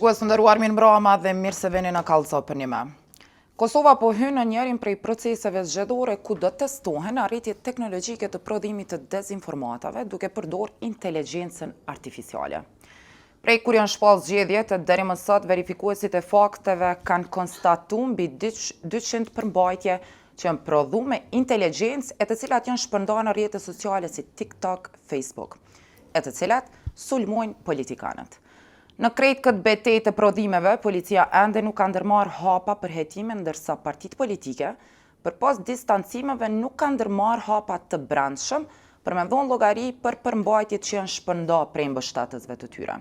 Shikues të nderuar, mirë mbrëma dhe mirë se vini në Kallëzo për një me. Kosova po hyn në njërin prej proceseve zgjedhore ku do testohen arritjet teknologjike të prodhimit të dezinformatave duke përdorur inteligjencën artificiale. Prej kur janë shpall zgjedhjet, deri më sot verifikuesit e fakteve kanë konstatuar mbi 200 përmbajtje që janë prodhuar me inteligjencë e të cilat janë shpërndarë në rrjetet sociale si TikTok, Facebook, e të cilat sulmojnë politikanët. Në krejt këtë betejë të prodhimeve, policia ende nuk ka ndërmarrë hapa për hetime, ndërsa partitë politike, përpas distancimeve, nuk ka ndërmarrë hapa të brendshëm për me dhënë llogari për përmbajtjet që janë shpërndarë prej mbështetësve të tyre.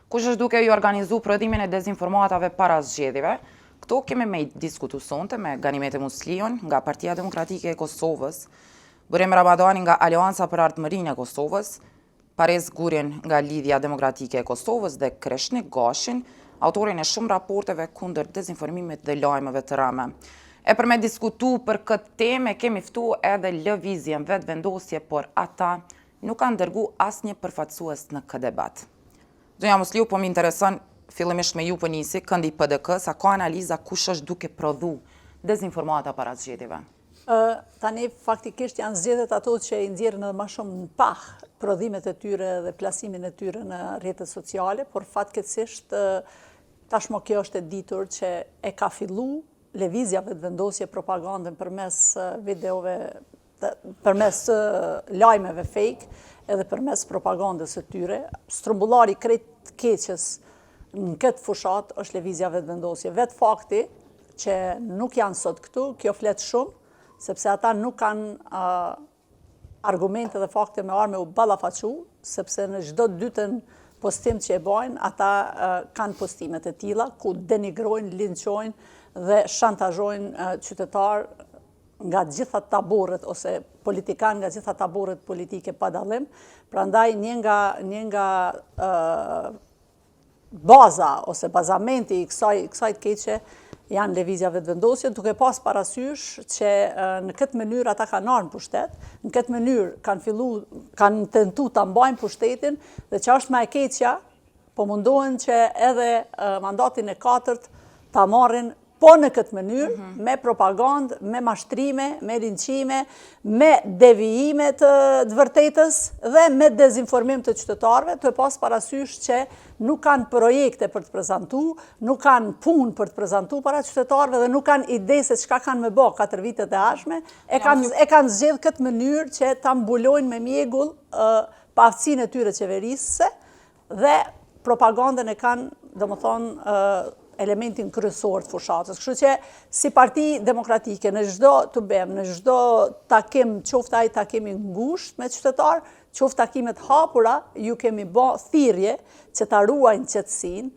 Kush është duke i organizu prodhimin e dezinformatave para zgjedhjeve, këto kemi me diskutu sonte me Ganimete Muslion nga Partia Demokratike e Kosovës, Burim Ramadani nga Aleanca për Ardhmërinë e Kosovës, Parez Gurin nga Lidhja Demokratike e Kosovës dhe Kreshnik Gashin, autorin e shumë raporteve kundër dezinformimit dhe lajmeve të rreme. E për me diskutu për këtë temë kemi ftu edhe lëvizjen vetëvendosje, por ata nuk kanë dërgu asnjë përfaqësues në këtë debat. Zonja Musliu, po më intereson fillimisht me ju po nisi, këndi PDK, sa ka analiza kush është duke prodhu dezinformata para zgjedhjeve? Tani faktikisht janë zgjedhjet ato që i nxjerrin edhe më shumë në pah prodhimet e tyre dhe plasimin e tyre në rrjetet sociale, por fatkeqësisht tashmë kjo është e ditur që e ka fillu lëvizja vetëvendosje propagandën përmes videove, përmes lajmeve fake, edhe përmes propagandës së tyre. Strumbullari krejt keqës në këtë fushat është lëvizja vetëvendosje. Vetë fakti që nuk janë sot këtu, kjo flet shumë, sepse ata nuk kanë argumente dhe fakte me arme u ballafaqu, sepse në çdo dytën postim që e bajnë, ata kanë postimet e tilla ku denigrojnë, linçojnë dhe shantazhojnë qytetar nga gjitha taborët ose politikan nga gjitha taborët politike pa dallim. Prandaj një nga baza ose bazamenti i kësaj të keqe janë lëvizja vetëvendosje, duke pas parasysh që në këtë mënyrë ata kanë ardhur në pushtet, në këtë mënyrë kanë tentuar ta mbajnë pushtetin dhe që është më e keqja, po mundohen që edhe mandatin e 4 ta marrin po në këtë mënyrë, me propagandë, me mashtrime, me linçime, me devijime të vërtetës dhe me dezinformim të qytetarëve, të pas parasysh që nuk kanë projekte për të prezantuar, nuk kanë punë për të prezantuar para qytetarëve dhe nuk kanë ide se çka kanë me bë 4 vitet e ardhshme, e kanë zgjedhur këtë mënyrë që ta mbulojnë me mjegull paaftësinë e tyre qeverisëse dhe propagandën e kanë, domethënë, elementin kryesor të fushatës. Kështu që si Parti Demokratike në çdo të bëjmë, në çdo takim, qoftë ai takim i ngushtë me qytetar, qoftë takimet hapura, ju kemi bë thirrje që ta ruajnë qetësinë,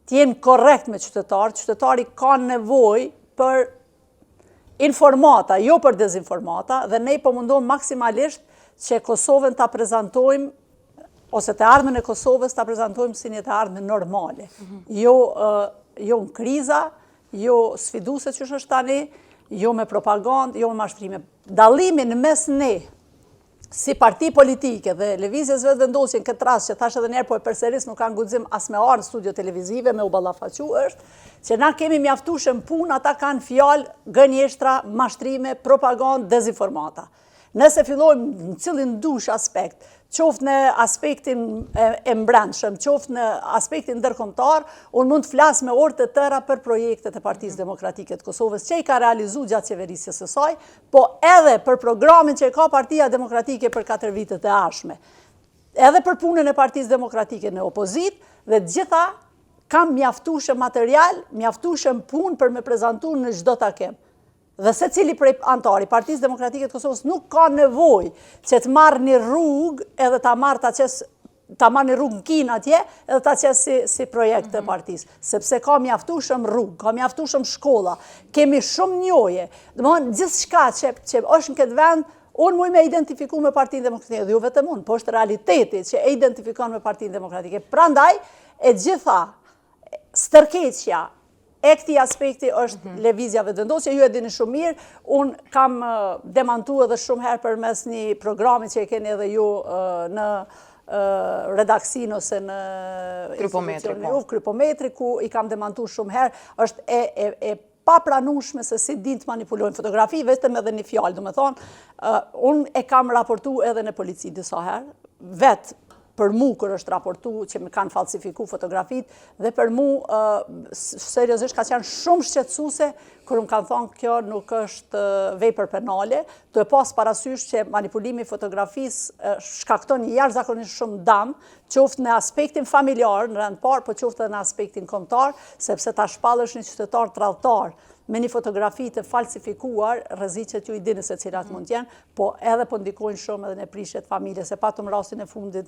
të jenë korrekt me qytetari ka nevojë për informata, jo për dezinformata, dhe ne po mundohem maksimalisht që Kosovën ta prezantojmë ose të ardhmen e Kosovës ta prezantojmë si një të ardhmen normale. Jo në kriza, jo sfiduese që është tani, jo me propagandë, jo me mashtrime. Dallimin mes ne, si parti politike dhe lëvizjes vetëvendosje në këtë rast, që thash edhe njerë po e përseris nuk kanë guxim as me ardhë në studio televizive, me u ballafaqu, është që na kemi mjaftueshëm punë, ata kanë fjalë, gënjeshtra, mashtrime, propagandë, dezinformata. Nëse fillojmë në cilin dush aspekt, qoftë në aspektin e mbrendshëm, qoftë në aspektin ndërkombëtar, unë mund të flas me orë të tëra për projektet e Partisë Demokratike të Kosovës që i ka realizuar gjatë qeverisjes së saj, po edhe për programin që ka Partia Demokratike për 4 vitet e ardhshme. Edhe për punën e Partisë Demokratike në opozit dhe gjitha kam mjaftueshëm material, mjaftueshëm punë për me prezantuar në çdo takim. Dhe se cili prej antari Partisë Demokratike të Kosovës nuk ka nevojë që të marrë një rrugë edhe ta marrë një rrugë në Kinë atje edhe ta qesë si projekt të partisë. Sepse ka mjaftueshëm rrugë, ka mjaftueshëm shkolla, kemi shumë njohje. Domthonë gjithçka që është në këtë vend, unë muj me identifiku me Partinë Demokratike, dhe ju vetëm unë, po është realiteti që e identifikon me Partinë Demokratike. Prandaj, e gjitha stërkeqja e këtij aspekti është lëvizja vetëvendosje, ju e dini shumë mirë, unë kam demantuar edhe shumë herë përmes një programi që e keni edhe ju në redaksin ose në Krypometri, ku i kam demantu shumë herë, është e pa pranueshme se si din të manipulojnë fotografi, vetëm edhe një fjalë, do me thonë, unë e kam raportu edhe në polici disa herë, vetë për mu kër është raportu që më kanë falsifiku fotografit, dhe për mu seriozisht ka qenë shumë shqetësuese kër më kanë thonë kjo nuk është vepër penale, të e pas parasysh që manipulimi fotografisë shkakton një jashtëzakonisht shumë dam, qoftë në aspektin familjar, në rend parë, po qoftë edhe në aspektin kombëtar, sepse ta shpallësh një qytetar tradhtar me një fotografi të falsifikuar, rreziqet ju i dini se cilat mund t'jenë, po edhe po ndikojnë shumë edhe në prishjet familje, se patëm rastin e fundit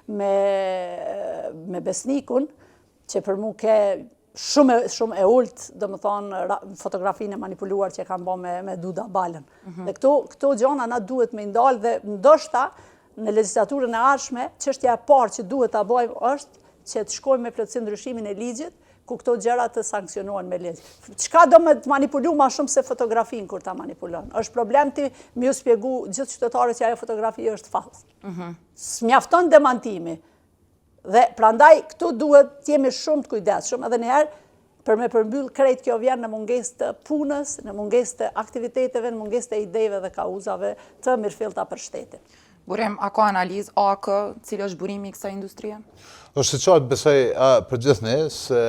me besnikun, që për mu ke shumë e ullt, do më thonë, fotografinë e manipuluar që kanë bo me Duda Balën. Dhe këto gjona na duhet me ndalë dhe ndoshta në legjislaturën e ardhshme, çështja e parë që duhet ta bëjmë është që të shkojmë me plotësim ndryshimin e ligjit, ku këto gjëra të sankcionohen me ligj. Çka do me të manipulu ma shumë se fotografin kur ta manipulon? Është problem ti më ju spjegu gjithë qytetarët që ajo fotografi është fals. S'mjafton demantimi. Dhe prandaj këtu duhet të jemi shumë të kujdesshëm, edhe njëherë për me përmbyll krejt kjo vjen në mungesë të punës, në mungesë të aktiviteteve, në mungesë të idejve dhe kauzave të mirëfillta për shtetin. Burim, a ka analizë, a ka cilë është burimi i kësaj industrie? Është që qartë besoj për gjithë ne, se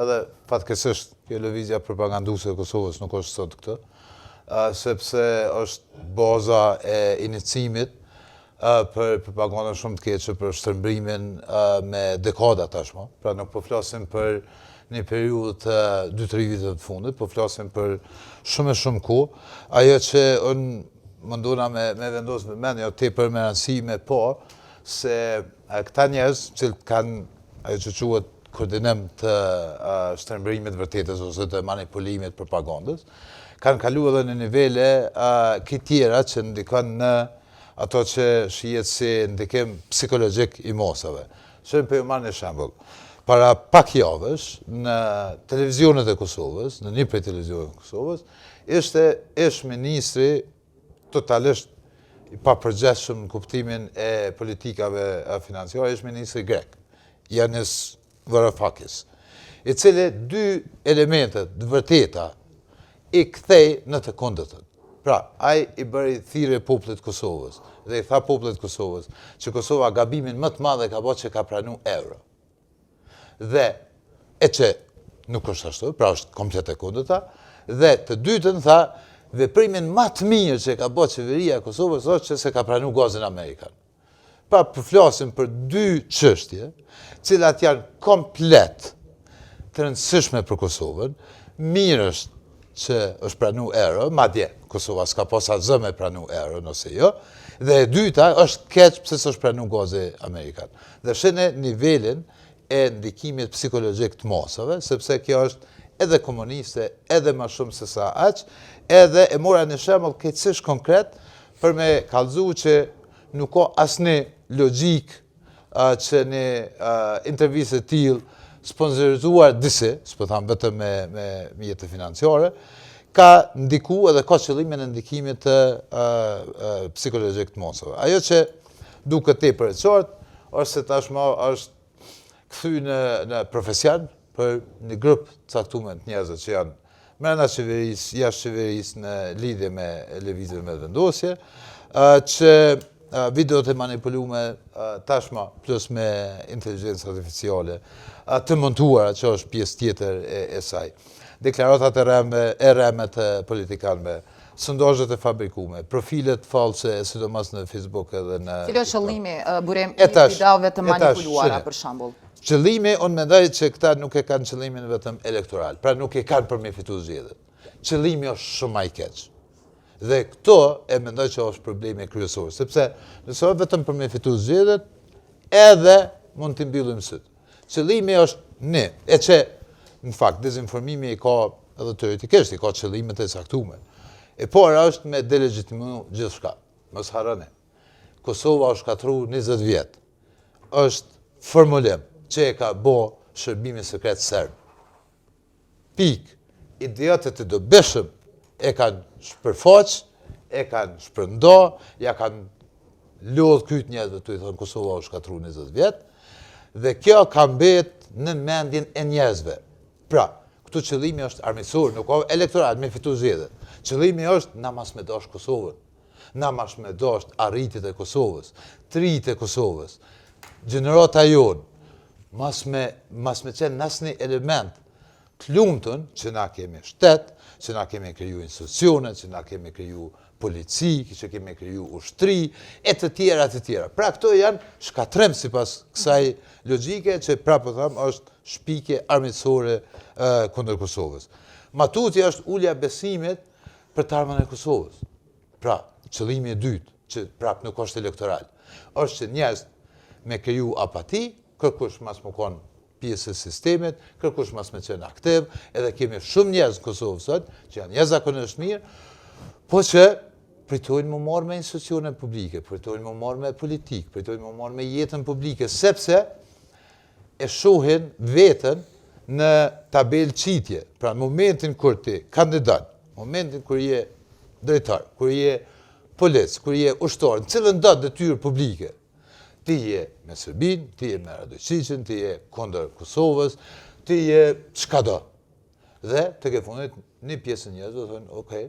edhe fatkeqësisht kjo lëvizja propaganduese e Kosovës nuk është sot këtë, sepse është baza e iniciimit për propagandën shumë të keqe për shtrëmbrimin me dekada tashmë. Pra nuk po flasim për një periudhë të 2-3 viteve të fundit, po flasim për shumë kohë. Ajo që unë munduna me vendosë me mendje, o tepër me rëndësime po, se këta njerëz që kanë ajo që quhet koordinim të shtrëmbrimit vërtetës ose të manipulimit propagandës, kanë kalu edhe në nivele tjera që ndikon në ato që shihet si ndikim psikologjik i masave. Shëmë për ju marrë një shembull. Para pak javësh, në televizionet e Kosovës, në një prej televizionet e Kosovës, ishte ish-ministri totalisht i papërgjeshëm në kuptimin e politikave financiare, ish-ministri grek, Yanis Varoufakis, i cili 2 elementet të vërteta i kthej në të kundërtën. Pra, ai i bëri thirrje popullit Kosovës dhe i tha popullit Kosovës që Kosova gabimin më të madh e ka bërë që ka pranu euro. Dhe e që nuk është ashtu, pra është komplet e kundërta, dhe të dytën tha veprimin më të mirë që ka bërë qeveria e Kosovës është që se ka pranu gazin amerikan. Pra përflasim për 2 çështje, cilat janë komplet të rëndësishme për Kosovën. Mirë është që është pranu euro, madje Kosova s'ka posa zë me pranu euro nëse jo, dhe e dyta është keq pse s'është pranu gazi amerikan. Dhe shene nivelin e ndikimit psikologjik të masave, sepse kjo është edhe komuniste, edhe ma shumë se sa aq, edhe e mora një shembull keqësisht konkret për me kallëzu që nuk ka asnjë logjik që një intervistë të tillë sponsorizuar disi, s'po tham vetëm me mjete financiare, ka ndiku edhe ka qëllimin e ndikimit të psikologjik të masave. Ajo që duket tepër e qartë është se tashmë është kthy në profesion për një grup caktuar të njerëzve që janë brenda qeverisë, jashtë qeverisë në lidhje me lëvizjen me vendosje, që videot e manipuluar tashmë plus me inteligjencë artificiale të montuara, që është pjesë tjetër e saj. Deklaratat e rreme të politikanëve, sondazhet e fabrikuara, profilet false, sidomos në Facebook edhe në Cili është qëllimi burim i videove të manipuluara për shembull? Qëllimi, unë mendoj që këta nuk e kanë qëllimin vetëm elektoral, pra nuk e kanë për me fitu zgjedhjet. Qëllimi është shumë më i keq. Dhe këto e mendoj që është problemi kryesor, sepse nëse është vetëm për me fitu zgjedhjet, edhe mund t'i mbyllim syt. Qëllimi është një, e që në fakt dezinformimi i ka edhe teoretikisht i ka qëllimet e caktuara. E para është me delegitimu gjithçka. Mos harroni. Kosova është shkatruar 20 vjet. Është formulim që e ka bo shërbimi sekret serb. Pik, idiotët e dobishëm e kanë shpërfaq, e kanë shpërndo, ja kanë lodh kryt njerëzve të i thonë Kosova u shkatru 20 vjetë, dhe kjo ka mbet në mendjen e njerëzve. Pra, këtu qëllimi është armiqësor, nuk ka elektorat me fitu zgjedhjet. Qëllimi është na mas me dash Kosovën, na mas me dash arritjet e Kosovës, trit e Kosovës, gjenerata jonë, mas me qenë nasni element të lumëtën që na kemi shtet, që na kemi kriju institucione, që na kemi kriju polici, që kemi kriju ushtri, e të tjera, të tjera. Pra këto janë shkatrem si pas kësaj logjike që pra po thamë është shpike armiqësore kundër Kosovës. Matutja është ulja besimit për të ardhmen e Kosovës. Pra, qëllimi e dytë, që prap nuk është elektoral, është që njerëz me kriju apati, kërkush mas më konë pjesë e sistemit, kërkush mas me qenë aktiv, edhe kemi shumë njerëz në Kosovë sot, që janë njerëz zakonisht mirë, po që pritojnë më marrë me institucione publike, pritojnë më marrë me politikë, pritojnë më marrë me jetën publike, sepse e shohin vetën në tabel qitje. Pra, në momentin kur ti kandidat, momentin kur je drejtar, kur je polic, kur je ushtar, në cilën datë detyrë publike, ti je me Serbin, ti je me Radojqiqin, ti je kundër Kosovës, ti je çka do. Dhe të ke fundit një pjesë e njerëzve thonë, okej,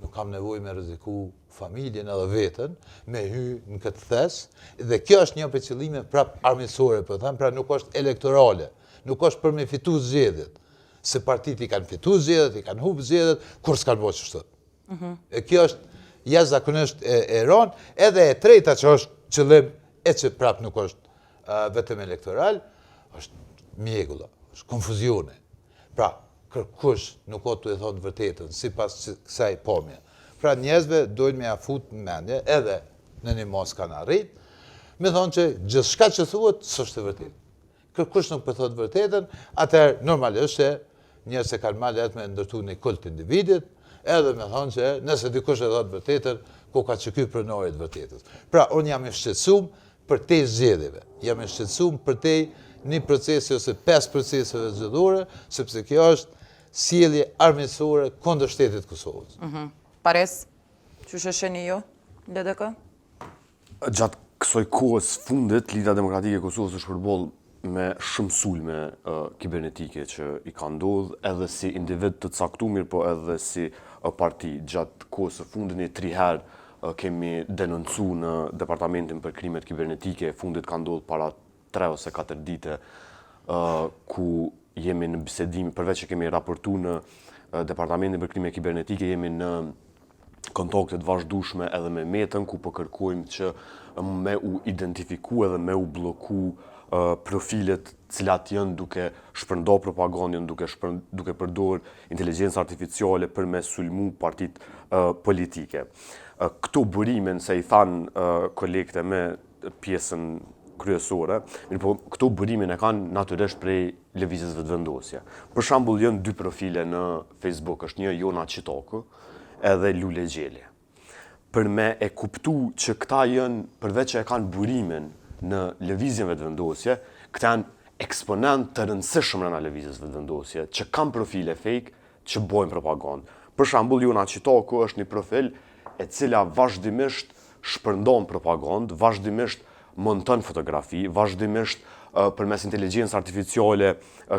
nuk kam nevojë me rreziku familjen edhe veten, me hy në këtë thes, dhe kjo është një prej qëllimeve prap armiqësore, po them, pra nuk është elektorale, nuk është për me fitu zgjedhjet. Se partitë i kanë fitu zgjedhjet, i kanë humbë zgjedhjet, kur s'kanë bërë kështu. E kjo është jashtëzakonisht e rënd, edhe e treta që është qëllim e që prap nuk është vetëm elektoral, është mjegulla, është konfuzione. Pra, kërkush nuk o të e thonë vërtetën, si pas kësaj pomje. Pra, njerëzve dojnë me afut në mendje, edhe në një mos kanë arrit, me thonë që gjithçka që thuhet, s'është e vërtetë. Kërkush nuk për thotë vërtetën, atëherë normalisht që njerëz se kanë marrë me ndërtu një kult individit, edhe me thonë që nëse dikush e thotë vërtetën, ku ka që ky pronari të vërtetës. Pra, unë jam i shqetësuar për te zgjedhjeve. Jam i shqetësuar për te një procesi ose 5 proceseve zgjedhore, sepse kjo është sjellje armiqësore kundër shtetit Kosovës. Pares, që shesheni ju, LDK? Gjatë kësoj kohës fundit, Lidhja Demokratike e Kosovës është përball me shumë sulme kibernetike që i ka ndodhur, edhe si individ të caktuar, po edhe si parti. Gjatë kohës së fundit një 3 herë kemi denoncu në Departamentin për krimet kibernetike, fundit ka ndodhur para 3 ose 4 dite, ku jemi në bisedim, përveç që kemi raportu në Departamentin për krimet kibernetike, jemi në kontaktet vazhdueshme edhe me metën, ku po kërkojmë që me u identifiku edhe me u bloku profilet cilat janë duke shpërnda propagandën, duke përdor inteligjencë artificiale për me sulmu partit politike. Këto burimen, se i thanë kolegët e me pjesën kryesore, po këto burimen e kanë natyrisht prej lëvizjes vetëvendosje. Për shembull, janë 2 profile në Facebook, është një Jona Qitoku edhe Lule Gjeli. Për me e kuptu që këta janë, përveç që e kanë burimen në lëvizjen vetëvendosje, këta janë eksponent të rëndësishëm në lëvizjes vetëvendosje, që kanë profile fake, që bojnë propagandë. Për shembull, Jona Qitoku është një profil e cila vazhdimisht shpërndon propagandë, vazhdimisht monton fotografi, vazhdimisht përmes inteligjencë artificiale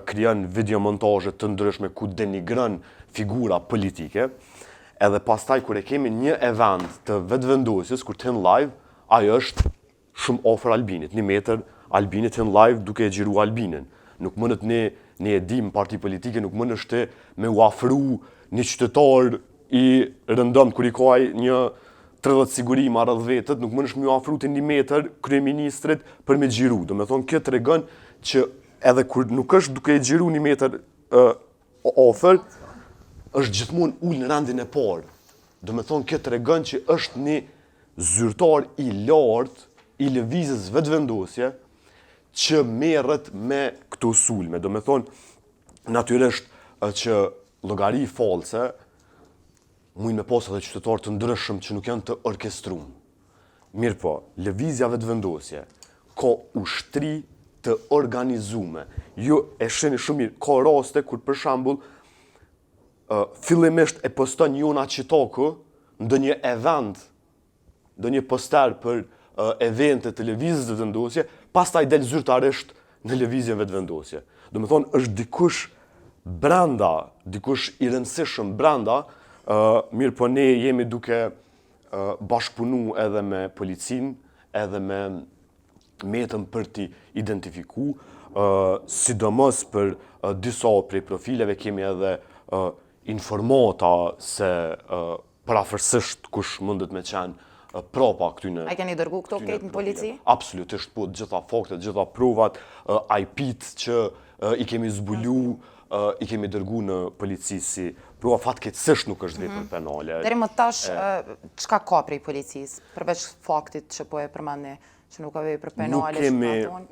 krijon videomontazhe të ndryshme ku denigron figura politike. Edhe pastaj kur e kemi një event të vetëvendosjes, kur të hyn live, ajo është shumë afër Albinit, 1 metër Albinit hyn live duke e xhiru Albinin. Nuk mundet ne e dim parti politike, nuk mundesh ti me u afru një qytetar i rëndëm kur i ka një 30 sigurima rreth vetët, nuk mundesh me u afru ti 1 metër kryeministrit për me xhiru. Do me thonë kjo tregon që edhe kur nuk është duke e xhiru 1 metër afër, është gjithmonë ul në rendin e parë. Do me thonë kjo tregon që është një zyrtar i lartë i lëvizjes vetëvendosje që merret me këto sulme. Do me thonë, natyrisht që llogari false mujnë me pas edhe qytetarë të ndryshëm që nuk janë të orkestruar. Mirë po, lëvizja vetëvendosje ka ushtri të organizume. Ju e shihni shumë mirë, ka raste kur për shembull fillimisht e poston Jona Qitoku ndonjë event, ndonjë poster për evente të lëvizjes të vendosje, pastaj del zyrtarisht në lëvizjen vetëvendosje. Do të thonë është dikush brenda, dikush i rëndësishëm brenda, mirë po ne jemi duke bashkëpunu edhe me policinë, edhe me metën për t'i identifiku, sidomos për disa prej profileve kemi edhe informata se parafërsisht kush mundet me qenë prapa këtyne. A keni dërgu këto këtë në polici? Absolutisht, po, gjitha faktet, gjitha provat, IP-t që i kemi zbulu, i kemi dërgu në polici si prova fatkeqësisht nuk është vepër penale. Deri më tash, çka ka prej policisë, përveç faktit që po e përmendni, që nuk ka vepër penale?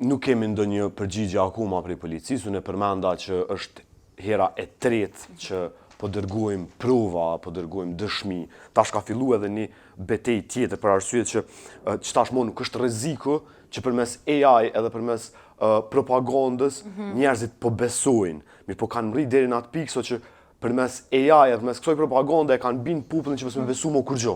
Nuk kemi ndonjë përgjigje akoma prej policisë, unë e përmenda që është hera e tretë që po dërgojmë prova, po dërgojmë dëshmi. Tash ka fillu edhe një betej tjetër për arsye që tashmë nuk është rreziku që përmes AI edhe përmes propagandës njerëzit po besojnë. Mirë po kanë rrit deri në atë pikë so që përmes AI edhe përmes kësaj propagande e kanë bind popullin që mos më besu më kur gjë.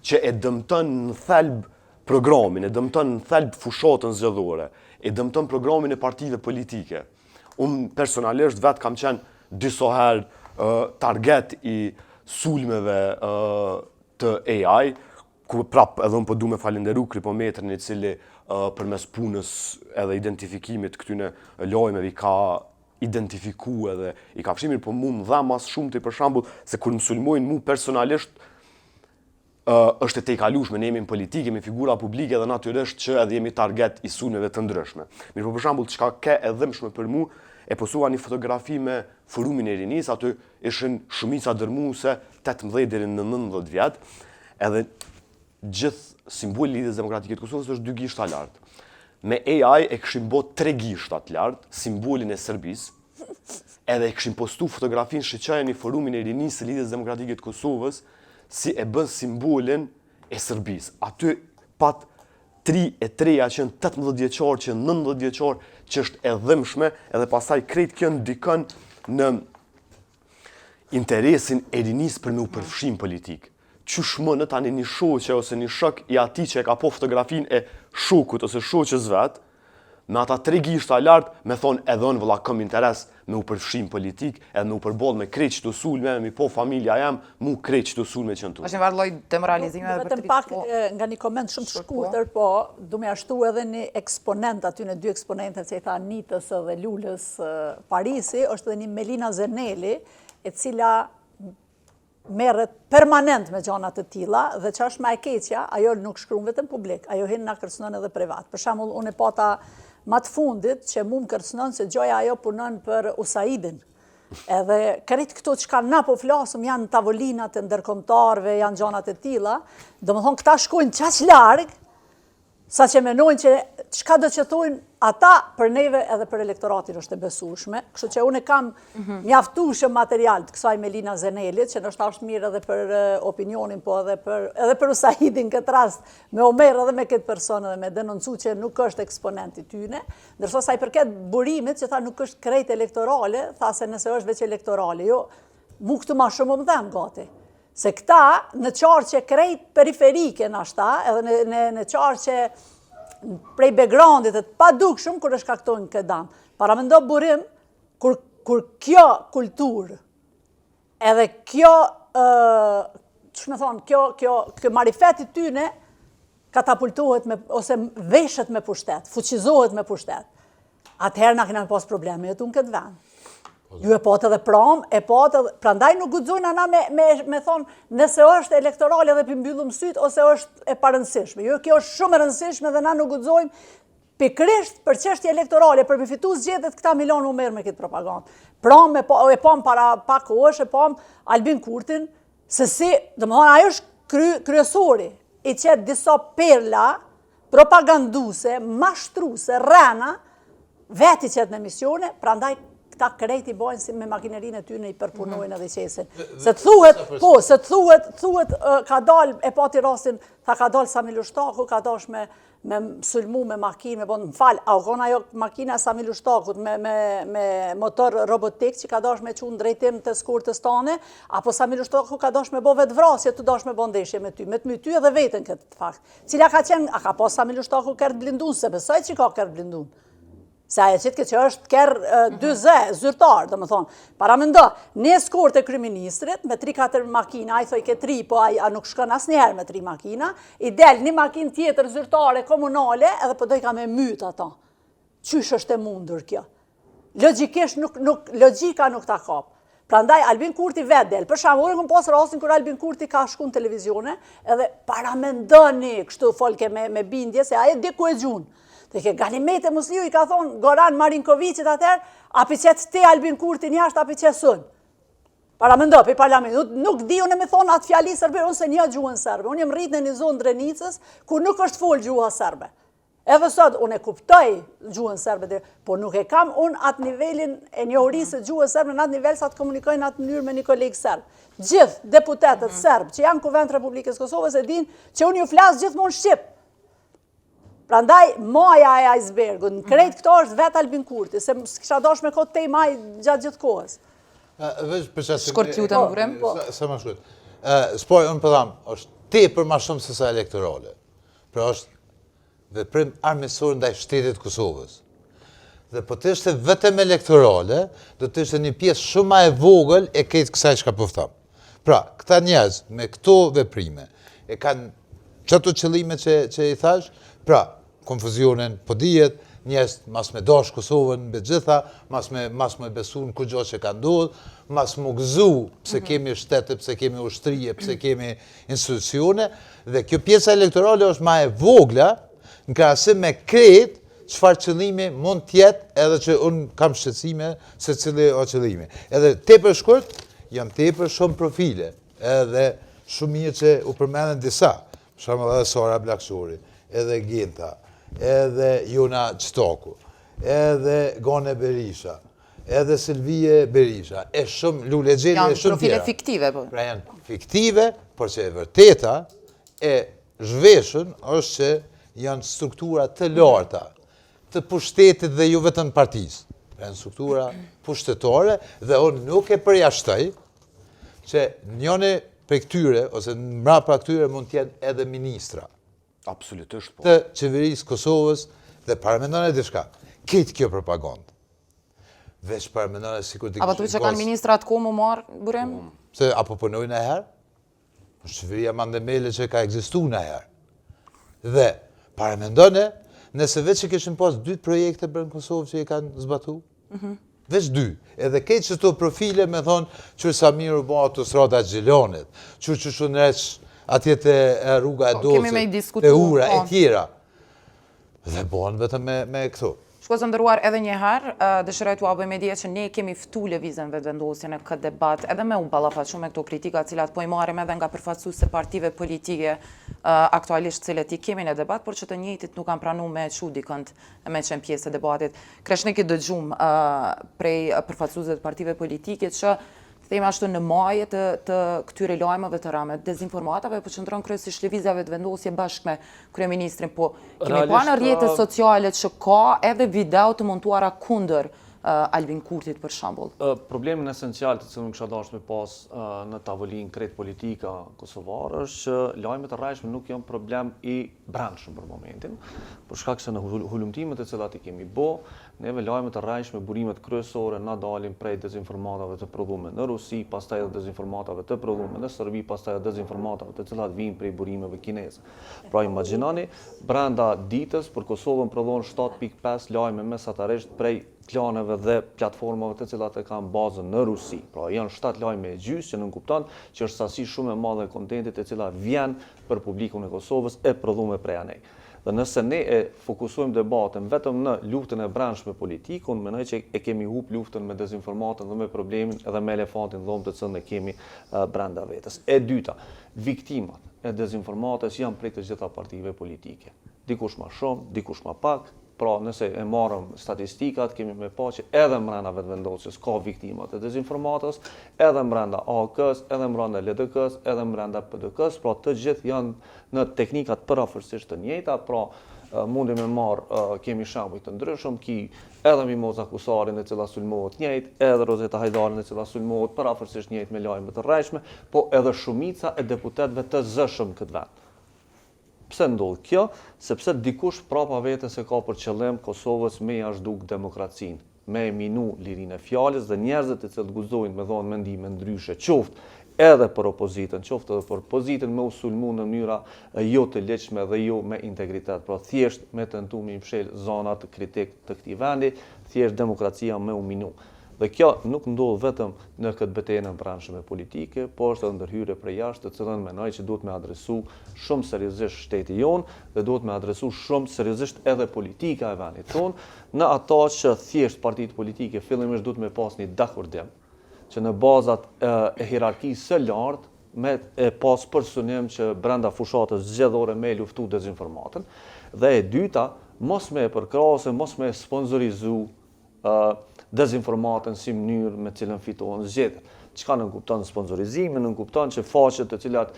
Që e dëmton në thelb programin, e dëmton në thelb fushatën zgjedhore, e dëmton programin e partive politike. Unë personalisht vetë kam qenë disa herë target i sulmeve të AI, ku prap edhe unë po du me falenderu Kripometrin i cili përmes punës edhe identifikimit këtyne lojmeve i ka identifiku edhe i ka fshimir, po mu më dha mas shumë të i për shambull se kur më sulmojnë mu personalisht është e te i kalushme, ne jemi në politikë, jemi figura publike dhe natyrisht që edhe jemi target i sulmeve të ndryshme. Mirë po për shambull, çka ke edhe mshme për mu, e posua një fotografi me forumin e rinis, aty ishin shumica dërmuese 18 deri në 19 vjet, edhe gjithë simboli lidhjes demokratike të Kosovës është 2 gishta lartë. Me AI e këshim bo 3 gishta të lartë, simbolin e Serbisë, edhe e këshim postu fotografin shqeqaja një forumin e rinis të lidhjes demokratike të Kosovës, si e bën simbolin e Serbisë. Aty pat 3 e 3-ja që në 18 vjeqar, që në 19 vjeqar, që është e dhëmshme, edhe pasaj krejt kjo ndikon në interesin e rinis për me u përfshim politik. Qysh më në tani një shoqe ose një shok i ati që e ka po fotografin e shokut ose shoqes vet, me ata 3 gishta lartë me thonë edhe unë vëlla kam interes me u përfshim politik, edhe me u përball me krejt që të sulme, me po familja jam, mu krejt që të sulme që në tu. Është një varë lloj demoralizime dhe Vetëm pak nga një koment shumë të shkurtër, po du me ashtu edhe një eksponent aty në 2 eksponentët që i tha Nitës dhe Lulës Parisi, është edhe një Melina Zeneli, e cila merret permanent me gjana të tilla dhe që është më e keqja, ajo nuk shkruan vetëm publik, ajo hin na kërcënon edhe privat. Për shembull, unë e pata më të fundit që mu më kërcënon se gjoja ajo punon për USAID-in. Edhe kërit këto që ka na po flasëm janë tavolinat e ndërkombëtarëve, janë gjanat e tilla, domethënë këta shkojnë qaq larg, sa që menojnë që çka do që thojnë ata për neve edhe për elektoratin është e besueshme. Kështu që unë kam mjaftueshëm material të kësaj Melina Zenelit, që ndoshta është mirë edhe për opinionin, po edhe për USAID-in këtë rast, me Omer edhe me këtë person edhe me denoncu që nuk është eksponent i tyne, ndërsa sa i përket burimit që tha nuk është krejt elektorale, tha se nëse është veç elektorale, jo, mu këtu ma shumë më dhem gati. Se këta në qarqe krejt periferike në ashta, edhe në qarqe prej backgroundit e të padukshëm kur është kaktojnë këtë dam. Para me ndo burim, kur kjo kulturë, edhe kjo, që me thonë, kjo marifetit tyne, katapultohet ose veshët me pushtet, fuqizohet me pushtet. Atëherë na kena pas probleme jetu në këtë vend. Ju e patë edhe pram, prandaj nuk guxojnë ana me thonë nëse është elektorale dhe pëmbyllum syt ose është e parëndësishme. Jo, kjo është shumë e rëndësishme dhe na nuk guxojmë pikërisht për çështje elektorale, për me fitu zgjedhjet këta Milan Omer me këtë propagandë. Pram e pam para pak kohësh, e pam Albin Kurtin, se si, domethënë ajo është kryesori i qetë disa perla propaganduse, mashtruese, rrena, veti qetë në misione, prandaj këta krejt I bojnë si me makinerinë e tyre I përpunojnë edhe qesin. Se të thuhet, ka dal, e pati rastin, ka dal Samil Ushtaku, ka dash me sulmu me makinë, me bon, m'fal, a kon ajo makina Samil Ushtakut me motor robotik që ka dash me qunë drejtim të skurtës tane, apo Samil Ushtaku ka dash me bo vetë vrasje, të dash me bo ndeshje me ty ty edhe vetën këtë fakt. Cila ka qenë, a ka pas Samil Ushtaku kërë blindun, se besoj që ka kërë blindun. Se aje qitë që është kërë 2 zyrtar, dhe më thonë. Para më ndo, një skurt e kryministrit, me 3-4 makina, a I thoi ke 3, po a nuk shkën asë njëherë me 3 makina, I del një makin tjetër zyrtare komunale, edhe po dojka me mytë ata. Qysh është e mundur kjo? Logikisht, logika nuk ta kap. Prandaj, Albin Kurti vetë del. Për shembull, unë kom pas rastin kur Albin Kurti ka shku në televizione, edhe para me ndoni kështu folke me bindje, se aje diku e gjunë. Dhe ke Galimete Musliu I ka thonë Goran Marinkovicit atër, api qëtë te Albin Kurti njashtë, api qëtë sën. Para më ndo, për parlament, nuk di unë me thonë atë fjali sërbe, unë se një gjuhën sërbe. Unë jem rritë në një zonë Drenicës, ku nuk është full gjuha sërbe. Edhe sot, unë e kuptoj gjuhën sërbe, por nuk e kam unë atë nivelin e njohurisë gjuhën sërbe, në atë nivel sa të komunikojnë atë mënyrë me një kolegë sërbë. Gjithë deputetët sërbë që janë Kuvend Republikës Kosovës e din që unë ju flasë gjithmonë Shqip. Prandaj, maja e icebergut, në krejt këto është vetë Albin Kurti, se s'kisha dosh me këtë tej maj gjatë gjithë kohës. Shkurt lutem burem. Sa më shkurt. Spoj, unë përdam, është te për ma shumë se sa elektorale. Pra është veprim armisor ndaj shtetit Kosovës. Dhe po të ishte vetëm elektorale, do të ishte një pjesë shumë ma e vogël e këtë kësaj që ka pëftam. Pra, këta njerëz me këto veprime e kanë qëto qëllime që I thash, pra, konfuzionin, po dijet, njerëz mas me dash Kosovën, be gjitha, mas me besu në kur gjo që ka ndodhë, mas më gëzu pse kemi shtete, pse kemi ushtrije, pse kemi institucione, dhe kjo pjesa elektorale është ma e vogla, në krahasim me kretë, çfarë qëllimi mund tjetë, edhe që unë kam shqetësime se cili o qëllimi. Edhe tepër shkurt, janë tepër shumë profile, edhe shumë mirë që u përmenen disa, shumë edhe Sara Blakshori, edhe Ginta, edhe Jona Qtoku, edhe Gone Berisha, edhe Silvije Berisha, e shumë Lule Gjeni, e shumë tjera. Janë profile fiktive, po. Pra janë fiktive, por që e vërteta, e zhveshën është që janë struktura të larta, të pushtetit dhe ju vetëm partisë. Pra janë struktura pushtetore dhe unë nuk e përjashtoj që njëne për këtyre, ose mbrapa këtyre mund t'jenë edhe ministra. Absolutisht po. Të qeverisë Kosovës dhe paramendon e dishka. Këtë kjo propagandë. Veç paramendon e sikur t'i Apo të që kanë ministrat ku më marë, burem? Se apo punojnë e herë? Është qeveria Mandemele që ka egzistu në herë. Dhe paramendon e, nëse veç që këshin pas 2 projekte për në Kosovë që I kanë zbatu, veç 2. Edhe këtë që të profile me thonë qërë Samiru bo autostrada Gjilonit, qërë që req atje të rruga e Dosë, të ura, e tjera. Dhe bonë vetëm me këto. Shko zëndëruar edhe njëherë, dëshiroj t'u aboj me dje që ne kemi ftu lëvizën vetëvendosjen e këtë debat, edhe me u ballafaqu me këto kritika cilat po I marrim edhe nga përfaqësues të partive politike aktualisht cilët I kemi në debat, por që të njëjtit nuk kanë pranuar me çu dikënd me qenë pjesë e debatit. Kreshnik I dëgjum prej përfaqësuesve të partive politike që themi ashtu në maje të këtyre lajmeve të rrame, dezinformatave, po qëndron kryesisht lëvizjave të vendosje bashkë me kryeministrin, po kemi pa në rrjetet sociale që ka edhe video të montuara kundër Albin Kurtit për shembull. Problemin esencial të cilën kisha dashur me pas në tavolinë krejt politika kosovare është që lajmet e rrajshme nuk janë problem I brendshëm për momentin, për shkak se në hulumtimet e cilat I kemi bë, neve lajmet e rrajshme, burimet kryesore na dalin prej dezinformatave të prodhuara në Rusi, pastaj edhe dezinformatave të prodhuara në Serbi, pastaj edhe dezinformatave të cilat vijnë prej burimeve kineze. Pra imagjinoni, brenda ditës për Kosovën prodhon 7.5 lajme mesatarisht prej klaneve dhe platformave të cilat e kanë bazën në Rusi. Pra janë 7 lajme e gjysë që nënkupton që është sasi shumë e madhe e kontentit e cila vjen për publikun e Kosovës e prodhuar prej anej. Dhe nëse ne e fokusojmë debatin vetëm në luftën e brendshme politike, unë mendoj që e kemi hup luftën me dezinformatën dhe me problemin edhe me elefantin dhomë të cilën e kemi brenda vetes. E dyta, viktimat e dezinformatës janë prej të gjitha partive politike. Dikush më shumë, dikush më pak, Pra, nëse e marrëm statistikat, kemi me pa që edhe mbrenda vetëvendosjes ka viktimat e dezinformatës, edhe mbrenda AK-s, edhe mbrenda LDK-s, edhe mbrenda PDK-s, pra të gjithë janë në teknikat përafërsisht të njëjta, pra mundi me marrë, kemi shembuj të ndryshëm, ki edhe Mimoza Kusarin e cila sulmohet njëjtë, edhe Rozeta Hajdarin e cila sulmohet përafërsisht njëjtë me lajme të rrejshme, po edhe shumica e deputetëve të zëshëm këtë vend. Pse ndodh kjo? Sepse dikush prapa vetes e ka për qëllim Kosovës me ja zhduk demokracinë, me e minu lirinë e fjalës dhe njerëzit e cilët guxojnë me dhënë mendime ndryshe, qoftë edhe për opozitën, qoftë edhe për pozitën me u sulmu në mënyra jo të lehtëshme dhe jo me integritet, pra thjesht me tentu me mshel zonat kritik të këtij vendi, thjesht demokracia me u minu. Dhe kjo nuk ndodh vetëm në këtë betejë në brendshme politike, por është edhe ndërhyrje prej jashtë, të cilën mendoj që duhet me adresu shumë seriozisht shteti jonë dhe duhet me adresu shumë seriozisht edhe politika e vendit tonë, në ata që thjesht partitë politike fillimisht duhet me pas një dakordim, që në bazat e hierarkisë së lartë me e pas përsunim që brenda fushatës zgjedhore me luftu dezinformatën, dhe e dyta, mos me e përkrahase, mos me sponsorizu dezinformatën si mënyrë me cilën fitohen zgjedhjet. Çka nënkupton sponsorizimin, nënkupton që faqet të cilat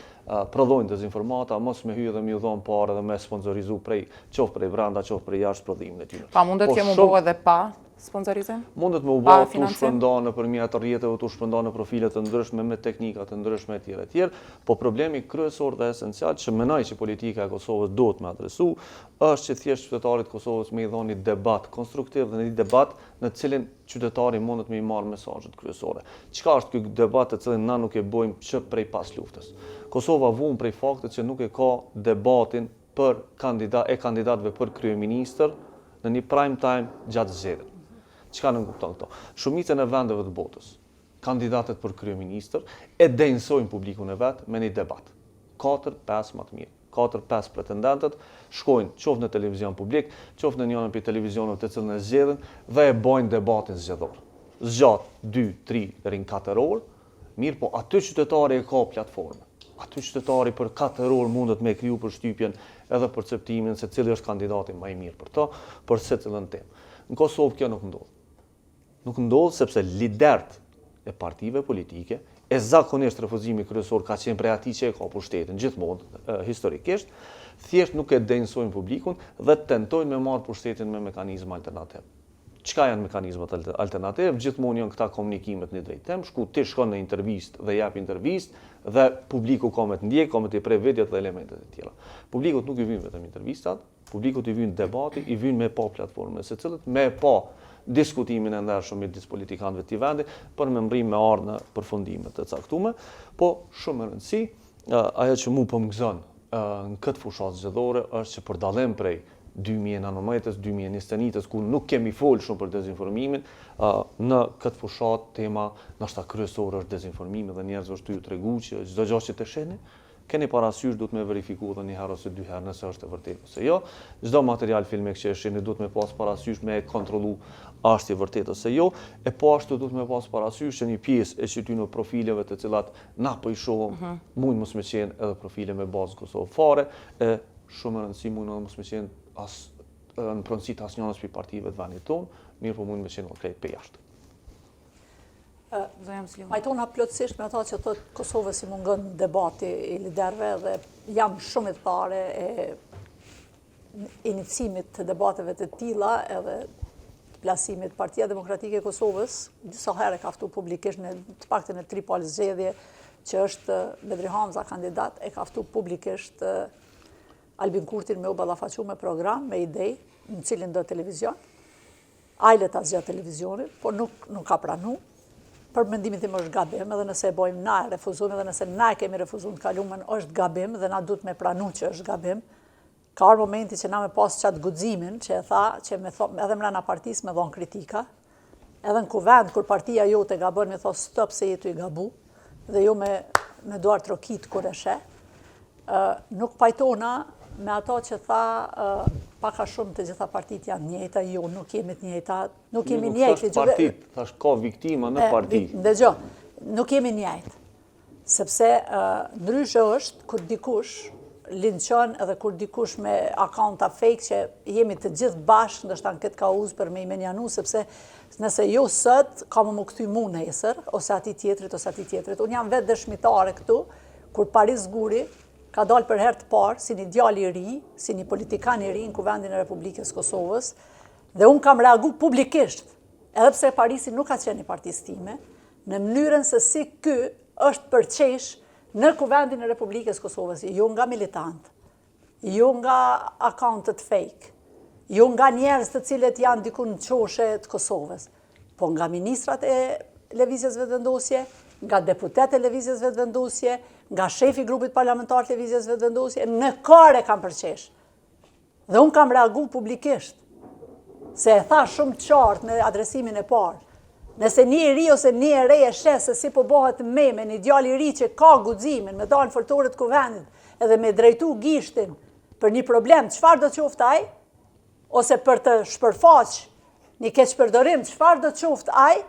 prodhojnë dezinformata mos me hyj dhe me u dhon parë dhe me sponsorizu qoftë prej brenda, qoftë prej jashtë prodhimin e tyre. Pa mundet kjo më bëhe edhe pa sponsorizim? Mundet me u bë tu shpërndan nëpërmjet rrjeteve, tu shpërndan në profile të ndryshme me teknika të ndryshme etj. Po problemi kryesor dhe esencial që mendoj që politika e Kosovës duhet me adresu është që thjesht qytetarit të Kosovës me i dhënë një debat konstruktiv dhe një debat në cilin qytetari mundet me i marrë mesazhet kryesore. Çka është ky debat të cilin na nuk e bëjmë që prej pas luftës? Kosova vun prej faktit që nuk e ka debatin për kandidatëve për kryeministër në një prime time gjatë zgjedhjeve. Çka nënkupton këto? Shumica e vendeve të botës, kandidatët për kryeministër e densojnë publikun e vet me një debat. 4-5 më të mirë. 4-5 pretendentët shkojnë qoftë në televizion publik, qoftë në njërin prej televizioneve të cilën e zgjedhin dhe e bojnë debatin zgjedhor. Zgjat 2-3 deri në 4 orë, mirë po aty qytetari e ka platformë. Aty qytetari për 4 orë mundet me kriju përshtypjen edhe perceptimin se cili është kandidati më i mirë për to, për secilën temë. Në Kosovë kjo nuk ndodh. Nuk ndodh sepse liderët e partive politike, e zakonisht refuzimi kryesor ka qenë prej atij që e ka pushtetin gjithmonë historikisht, thjesht nuk e densojnë publikun dhe tentojnë me marrë pushtetin me mekanizma alternativ. Çka janë mekanizmat alternativ? Gjithmonë janë këta komunikimet në drejtim, ti shkon në intervistë dhe jap intervistë dhe publiku ka me të ndjek, ka me të prej vetjet dhe elementet e tjera. Publikut nuk i vijnë vetëm intervistat, publikut i vijnë debati, i vijnë me pa platformën se cilët me pa diskutimin e ndershëm midis politikanëve të vendit për me mbrim me ardhmë në përfundime të caktuara, po shumë e rëndësi, ajo që mu po më gëzon në këtë fushatë zgjedhore është që për dallim prej 2019-s, 2021-s, ku nuk kemi folë shumë për dezinformimin, në këtë fushatë tema ndoshta kryesore është dezinformimi dhe njerëzve është t'ju tregu që çdo gjë që të shihni, keni parasysh duhet me verifiku edhe një herë ose dy herë nëse është e vërtetë ose jo. Çdo material filmik që e shihni duhet me pas parasysh me kontrollu a është i vërtetë ose jo, e po ashtu duhet me pas parasysh që një pjesë e qytetëve profileve të cilat na po i shohim, mund mos me qenë edhe profile me bazë kosovare, e shumë e rëndësishme mund mos me qenë as në pronësi të asnjënës për partive të vendit tonë, mirë po mund me qenë krejt për jashtë. Majtona plotësisht me ata që thotë Kosovës si mungon debati i liderëve dhe jam shumë i thare e iniciimit të debateve të tilla edhe të plasimit Partia Demokratike e Kosovës, disa herë ka ftuar publikisht në të paktën në 3 palë zgjedhje që është Bedri Hamza kandidat, e ka ftuar publikisht Albin Kurtin me u ballafaqu me program, me ide, në cilin do televizion. Ajle ta zgjat televizionit, por nuk ka pranu. Për mendimin tim është gabim, edhe nëse e bojmë na e refuzojmë, edhe nëse na e kemi refuzuar të kaluamën, është gabim dhe na duhet me pranu që është gabim. Ka ardhur momenti që na me pas qatë guximin, që e tha, që edhe mrena partisë me dhon kritika, edhe në kuvend, kur partia jote gabon, me thos stop se jetu i gabu, dhe jo me duar trokit kur e sheh. Nuk pajtona me ato që tha paka shumë të gjitha partitë janë njëjta, jo, nuk jemi të njëjta, nuk jemi njëjtë. Nuk partit, thash ka viktima në parti. Dëgjoj, nuk jemi njëjtë, sepse ndryshe është kur dikush linçon edhe kur dikush me akaunta fake që jemi të gjithë bashkë, ndoshta në këtë kauzë për me i menjanu, sepse nëse jo sot, ka më kthy mu nesër, ose ati tjetrit, ose ati tjetrit. Unë jam vetë dëshmitare këtu, kur Paris Guri ka dalë për herë të parë, si një djali i ri, si një politikan i ri në Kuvendin e Republikës Kosovës, dhe unë kam reagu publikisht, edhe pse Parisi nuk ka qenë i partisë time, në mënyrën se si ky është përqesh në Kuvendin e Republikës Kosovës, jo nga militant, jo nga akauntet fake, jo nga njerëz të cilët janë diku në qoshe të Kosovës, po nga ministrat e Lëvizjes Vetëvendosje, nga deputet e Lëvizjes Vetëvendosje, nga shefi grupit parlamentar të Lëvizjes Vetëvendosje, në kare kam përqesh. Dhe unë kam reagu publikisht, se e tha shumë qartë në adresimin e parë. Nëse një i ri ose një e re e shes se si po bëhet me një djali i ri që ka guximin me dalë në foltorët Kuvendit edhe me drejtu gishtin për një problem, çfarë do të qoftë ai, ose për të shpërfaq një keqpërdorim, çfarë do të qoftë ai,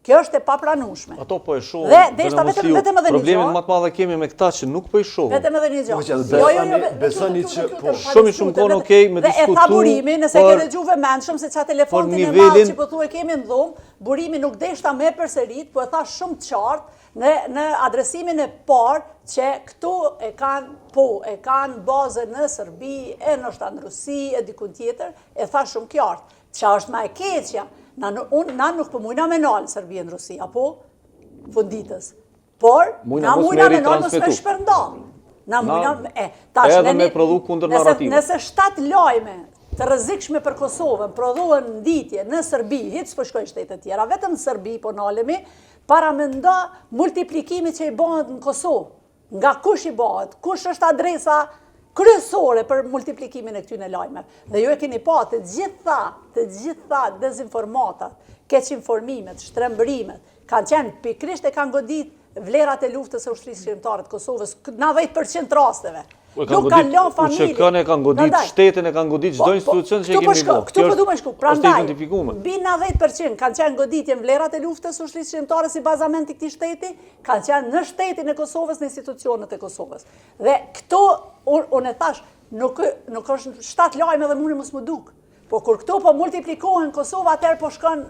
kjo është e papranueshme. Ato po e shohin. Dhe ishta vetëm edhe një Problemin gjë. më të madh kemi me këta që nuk po i shohin. Vetëm edhe një gjë. Besoni që shumë i shumë kohë okej me Dhe e tha diskutu. Burimi, nëse ke dëgju vëmendshëm se çfarë telefonin e madh që po thuaj kemi në dhumë, Burimi nuk deshta me përsërit, po e tha shumë qartë në adresimin e parë që këtu e kanë bazë në Serbi, e ndoshta në Rusi, e dikun tjetër, e tha shumë qartë. Çfarë është më e keqja? Na nuk po mujna me nalë në Serbi e në Rusi, apo funditës. Por, na mujna me nalë nësë me shpërnda. Na mujna, edhe me prodhu kundër narrativit. Nëse 7 lajme të rrezikshme për Kosovën prodhohen në ditje në Serbi, hiç s'po shkojnë shtetet tjera, vetëm në Serbi po nalemi, para mendo multiplikimi që i bëhet në Kosovë. Nga kush i bëhet, kush është adresa kryesore për multiplikimin e këtyre lajmeve. Dhe ju e keni pa të gjitha dezinformatat, keqinformimet, shtrembërimet, kanë qenë pikrisht e kanë godit vlerat e luftës së ushtrisë shqiptare të Kosovës, 90% rasteve. Nuk kanë lënë familje. UÇK-n e kanë godit, shtetin e kanë godit, çdo institucion që kemi bërë. Këtu po du me shku. Prandaj, identifikuar. Mbi 90% kanë qenë goditje në vlerat e luftës së ushtrisë shqiptare si bazament i këtij shteti, kanë qenë në shtetin e Kosovës, në institucionet e Kosovës. Dhe këto unë e thash, nuk është 7 lajme dhe mundi mos më duk. Po kur këto po multiplikohen Kosova, atëherë po shkon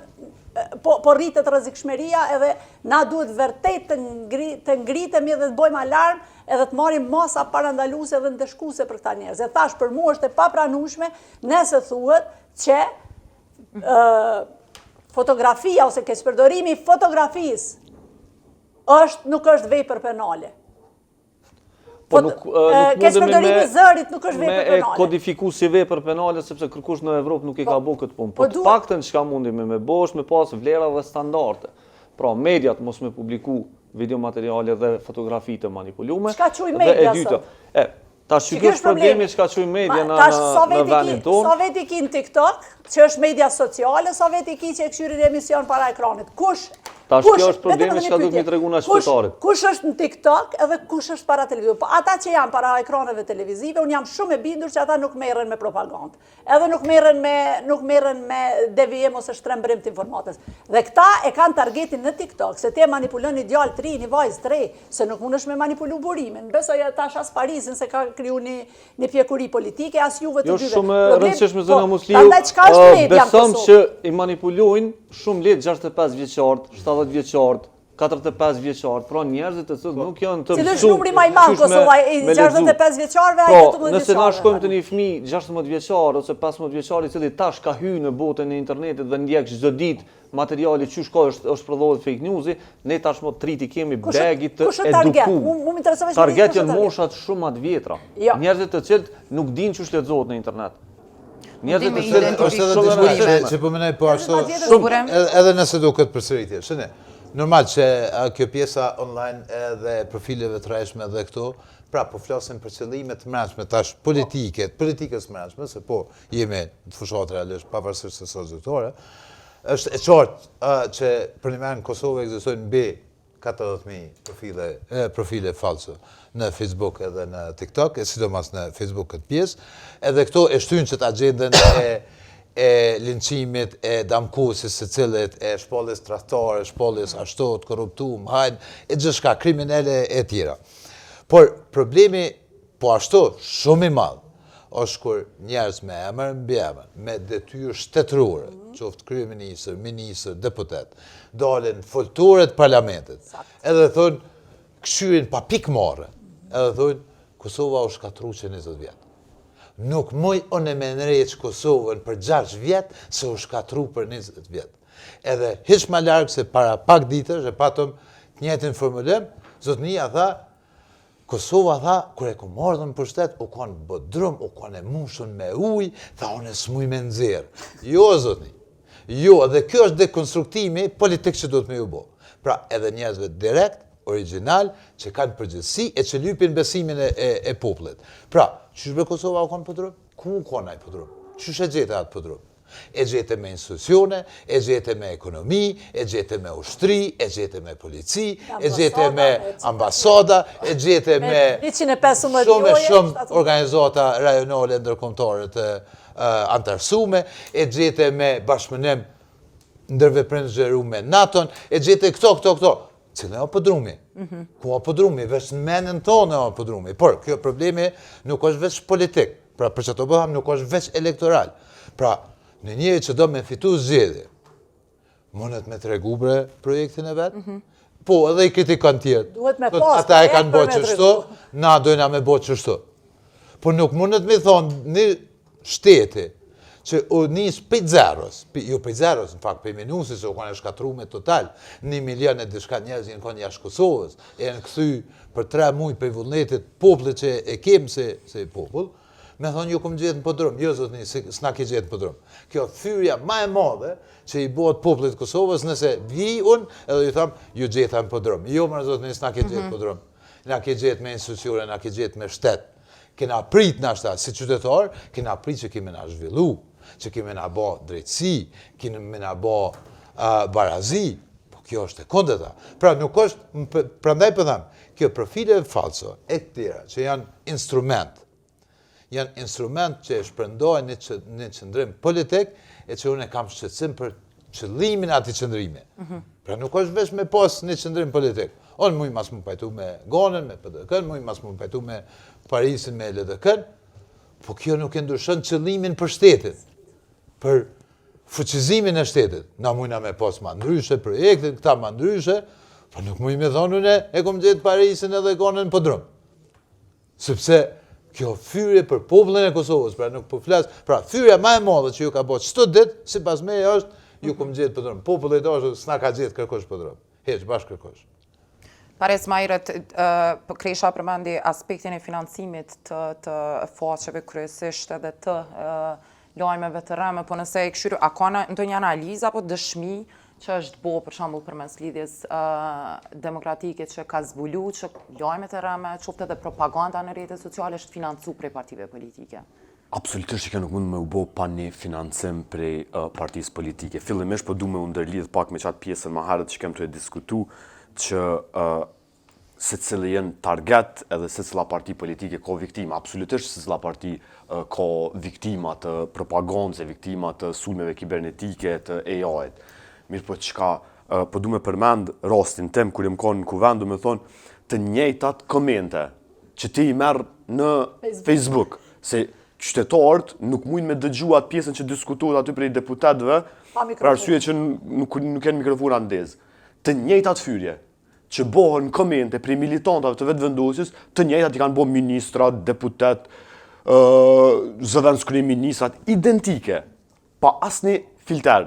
po rritet rrezikshmëria edhe na duhet vërtet të ngritemi dhe të bëjmë alarm edhe të marrim masa parandaluese dhe ndeshkuese për këta njerëz. E thash për mua është e papranueshme nëse thuhet që fotografia ose keqpërdorimi i fotografisë nuk është vepër penale. Keqpërdorimi i zërit nuk është vepër penale. Me kodifiku si vepër penale, sepse kërkush në Evropë nuk i ka bërë këtë punë. Po të paktën çka mundemi me bosh, me pas vlera dhe standarde. Pra, mediat mos me publiku videomateriale dhe fotografi të manipulume. Çka quaj media sot? Tash ky është problemi çka quaj media në vendin tonë. Sa veti ki në TikTok, që është media sociale, sa veti ki që e këshyri emision para ekranit. Tash kjo është problemi që duhet mi tregu na qytetarit. Kush është në TikTok edhe kush është para televizionit? Po ata që janë para ekraneve televizive, unë jam shumë e bindur që ata nuk merren me propagandë. Edhe nuk merren me devijim ose shtrembrim të informatës. Dhe këta e kanë targetin në TikTok, se te manipulon një djalë 3, një vajzë 3, se nuk mundesh me manipulu Burimin. Besoj tash as Parisin se ka kriju një pjekuri politike, as juve të dyve. Jo shumë rëndësishme zona Musliu. Besom që i manipulojnë shumë lehtë 65 vjeçartë, 70 vjeçartë, 45 vjeçartë, pra njerëzit të cilët nuk janë të mësuar. Cili është numri më i madh Kosova i 65 vjeçarëve ai 18 vjeçarëve. Nëse na shkojmë te një fëmijë 16 vjeçar ose 15 vjeçar i cili tash ka hyrë në botën e internetit dhe ndjek çdo ditë materiali që është prodhohet fake newsi, ne tashmë triti kemi begit të edukuar. Target janë moshat shumë të vjetra. Njerëzit të cilët nuk dinë çu lexohet në internet. Njerëzit të cilët është edhe dëshmëri që po mendoj po ashtu edhe nëse do këtë përsëritje. Shënë, normal që kjo pjesa online edhe profileve të rreshme dhe këto, pra po flasim për qëllime të mbrëmshme tash politikës mbrëmshme, se po jemi në fushat realisht pavarësisht se sot zyrtare. Është e qartë që për një herë në Kosovë ekzistojnë mbi 40.000 profile false në Facebook edhe në TikTok, e sidomos në Facebook këtë pjesë, edhe këto e shtyjnë që të agjendën e linçimit, e damkuesis së cilët, e shpalljes tradhtare, shpalljes ashtot, korruptuar, hajnë, e gjithçka kriminale e tjera. Por problemi Po ashtu, shumë i madh, është kur njerëz me emër mbi emër, me detyrë shtetërore, qoftë kryeministër, ministër, deputet, dalin folturet parlamentit, edhe thonë, këshyrin pa pikë marrë, edhe thonë, Kosova u shkatru që 20 vjetë. Nuk muj unë me nëreq Kosovën për 6 vjetë, se u shkatru për 20 vjetë. Edhe hiç ma largë se para pak ditësh, e patëm të njëjtin formulim, zotnia tha, Kosova tha, kër e ku mardhën për shtet, u kanë bodrum, u kanë e mushën me uj, tha unë e s'muj me nëzirë. Jo, zotni. Jo, dhe kjo është dekonstruktimi politik që do të me ju bo. Pra, edhe njerëzve direkt, original, që kanë përgjithësi e që lypin besimin e popullit. Pra, qysh be Kosova u kanë podrum? Ku u kanë ai podrum? Qysh e gjete atë podrum? E gjete me institucione, e gjete me ekonomi, e gjete me ushtri, e gjete me polici, e gjete me ambasada, e gjete me 115 shumë organizata rajonale ndërkombëtare të antarësume, e gjete me bashkëpunim ndërveprim zgjeru me NATO-n, e gjete këto. Cilë e o pëdrumi? Ku o pëdrumi? Veç në menën tonë e o pëdrumi. Por, kjo problemi nuk është veç politik. Pra, për që të bëham, nuk është veç elektoral. Pra, në njëri që do me fitu zgjedhje, mundet me tregu bre projektin e vetë? Po, edhe i kritikon tjetë. Duhet me pas, ata e kanë për me bo qështu, na dojna me bo qështu. Por nuk mundet me thonë një shteti që u njës për zeros, jo për zeros, në fakt për minusi, se u kanë e shkatru me total, 1 milion e dishka njerëz jenë kanë jashtë Kosovës, e në këthy për 3 muj për vullnetit popullit që e kemë se popull, me thonë ju këmë gjithë në pëdrum, jo zotni, s'na ke gjithë në pëdrum. Kjo thyrja ma e madhe që i bëhet popullit Kosovës nëse vi unë edhe ju thamë, ju gjithë në pëdrum. Jo më zotni, s'na ke gjithë në pëdrum. Na ke gjithë me institucione, na ke gjithë me shtet. Kena prit në ashta, si qytetar, kena prit që kemi na zhvillu, që kemi na bo drejtësi, kemi na bo barazi, po kjo është e kondëta. Pra nuk është, prandaj përdhem, kjo profile falso e këtira, që janë instrument që e shpërndojnë një qëndrim politik, e që unë e kam shqetësim për qëllimin ati qëndrimi. Pra nuk është vesh me pas një qëndrim politik. Unë muj mas mu pajtu me Gonën, me PDK-n, muj mas mu pajtu me Parisin, me LDK-n, po kjo nuk e ndryshon qëllimin për shtetit, për fuqizimin e shtetit. Na mujna me pas ma ndryshe projektit, këta ma ndryshe, po nuk muj me thonë une e kom gjithë Parisin edhe Gonën për drum. Sepse kjo fyrje për popullin e Kosovës, pra nuk po flas, pra fyrja ma e madhe që ju ka bërë çdo ditë, sipas meje është, ju kom gjithë për drum. Populli është s'na ka gjithë kërkosh për drum. Heq, bashkë kërkosh. Pares Majret, kresha përmendi aspektin e financimit të faqeve kryesisht edhe të lajmeve të rëme, po nëse e këshyru, a ka ndonjë analizë apo dëshmi që është bo, për shembull, përmes lidhjes demokratike që ka zbulu që lajmet e rëme, qoftë edhe propaganda në rrjetet sociale është financu prej partive politike? Absolutisht që nuk mund me u bo pa një financim prej partisë politike. Fillimisht po du me u ndërlidh pak me qatë pjesën më herët që kem të e diskutu, që se cilë jenë target edhe se cila parti politike ka viktima. Absolutisht se cila parti ka viktima të propagandës, viktima të sulmeve kibernetike, të AI-t. Mirë po qka, po du me përmend rastin tem, kur jem konë në kuvend, du me thonë të njëjtat komente që ti i merë në Facebook, se qytetarët nuk mujnë me dëgju atë pjesën që diskutuat aty prej deputetëve, për arsye që nuk jenë mikrofona ndezë. Të njëjtat fyrje që bohen komente prej militantave të vetë vendosjes, të njëjtat i kanë bo ministrat, deputet, zëvendës kryeministrat, identike, pa asni filter,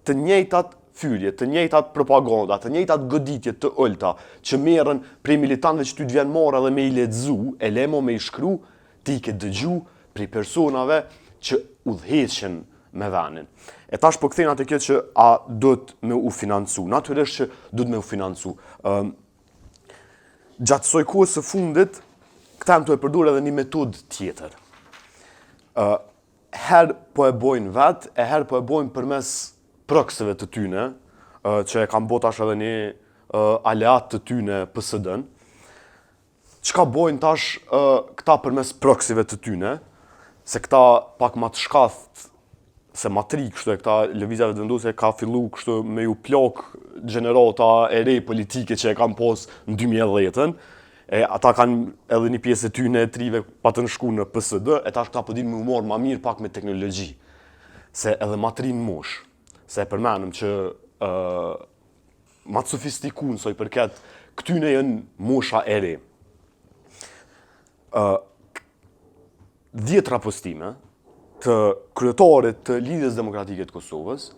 të njëjtat fyrje, të njëjtat propaganda, të njëjtat goditje të ulta, që merren prej militantëve që ty të vjen marrë edhe me i lexu, e lemo me i shkru, ti ke dëgju prej personave që udhëheqen me venin. E tash po kthejnë atë kjo që a duhet me u financu. Natyrisht që duhet me u financu. Gjatë kësaj kohës së fundit, këta më të e përdur edhe një metodë tjetër. Herë po e bojnë vetë, e herë po e bojnë përmes prokseve të tyne, që e kam bot tash edhe një aleat të tyne PSD-n. Çka bojnë tash këta përmes proksive të tyne, se këta pak ma të shkath se matri kështu e këta lëvizjave të vendosje ka fillu kështu me ju plak gjenerata e re politike që e kam pos në 2010-ën, ata kanë edhe një pjesë e tyne e trive pa të nshku në PSD, e tash këta po dinë më morë ma mirë pak me teknologji. Se edhe ma trinë mosh. Se e përmenëm që ma të sofistikun, so i përket, këtyne jënë mosha e re. 10 rapostime të kryetarit të Lidhjes Demokratike të Kosovës,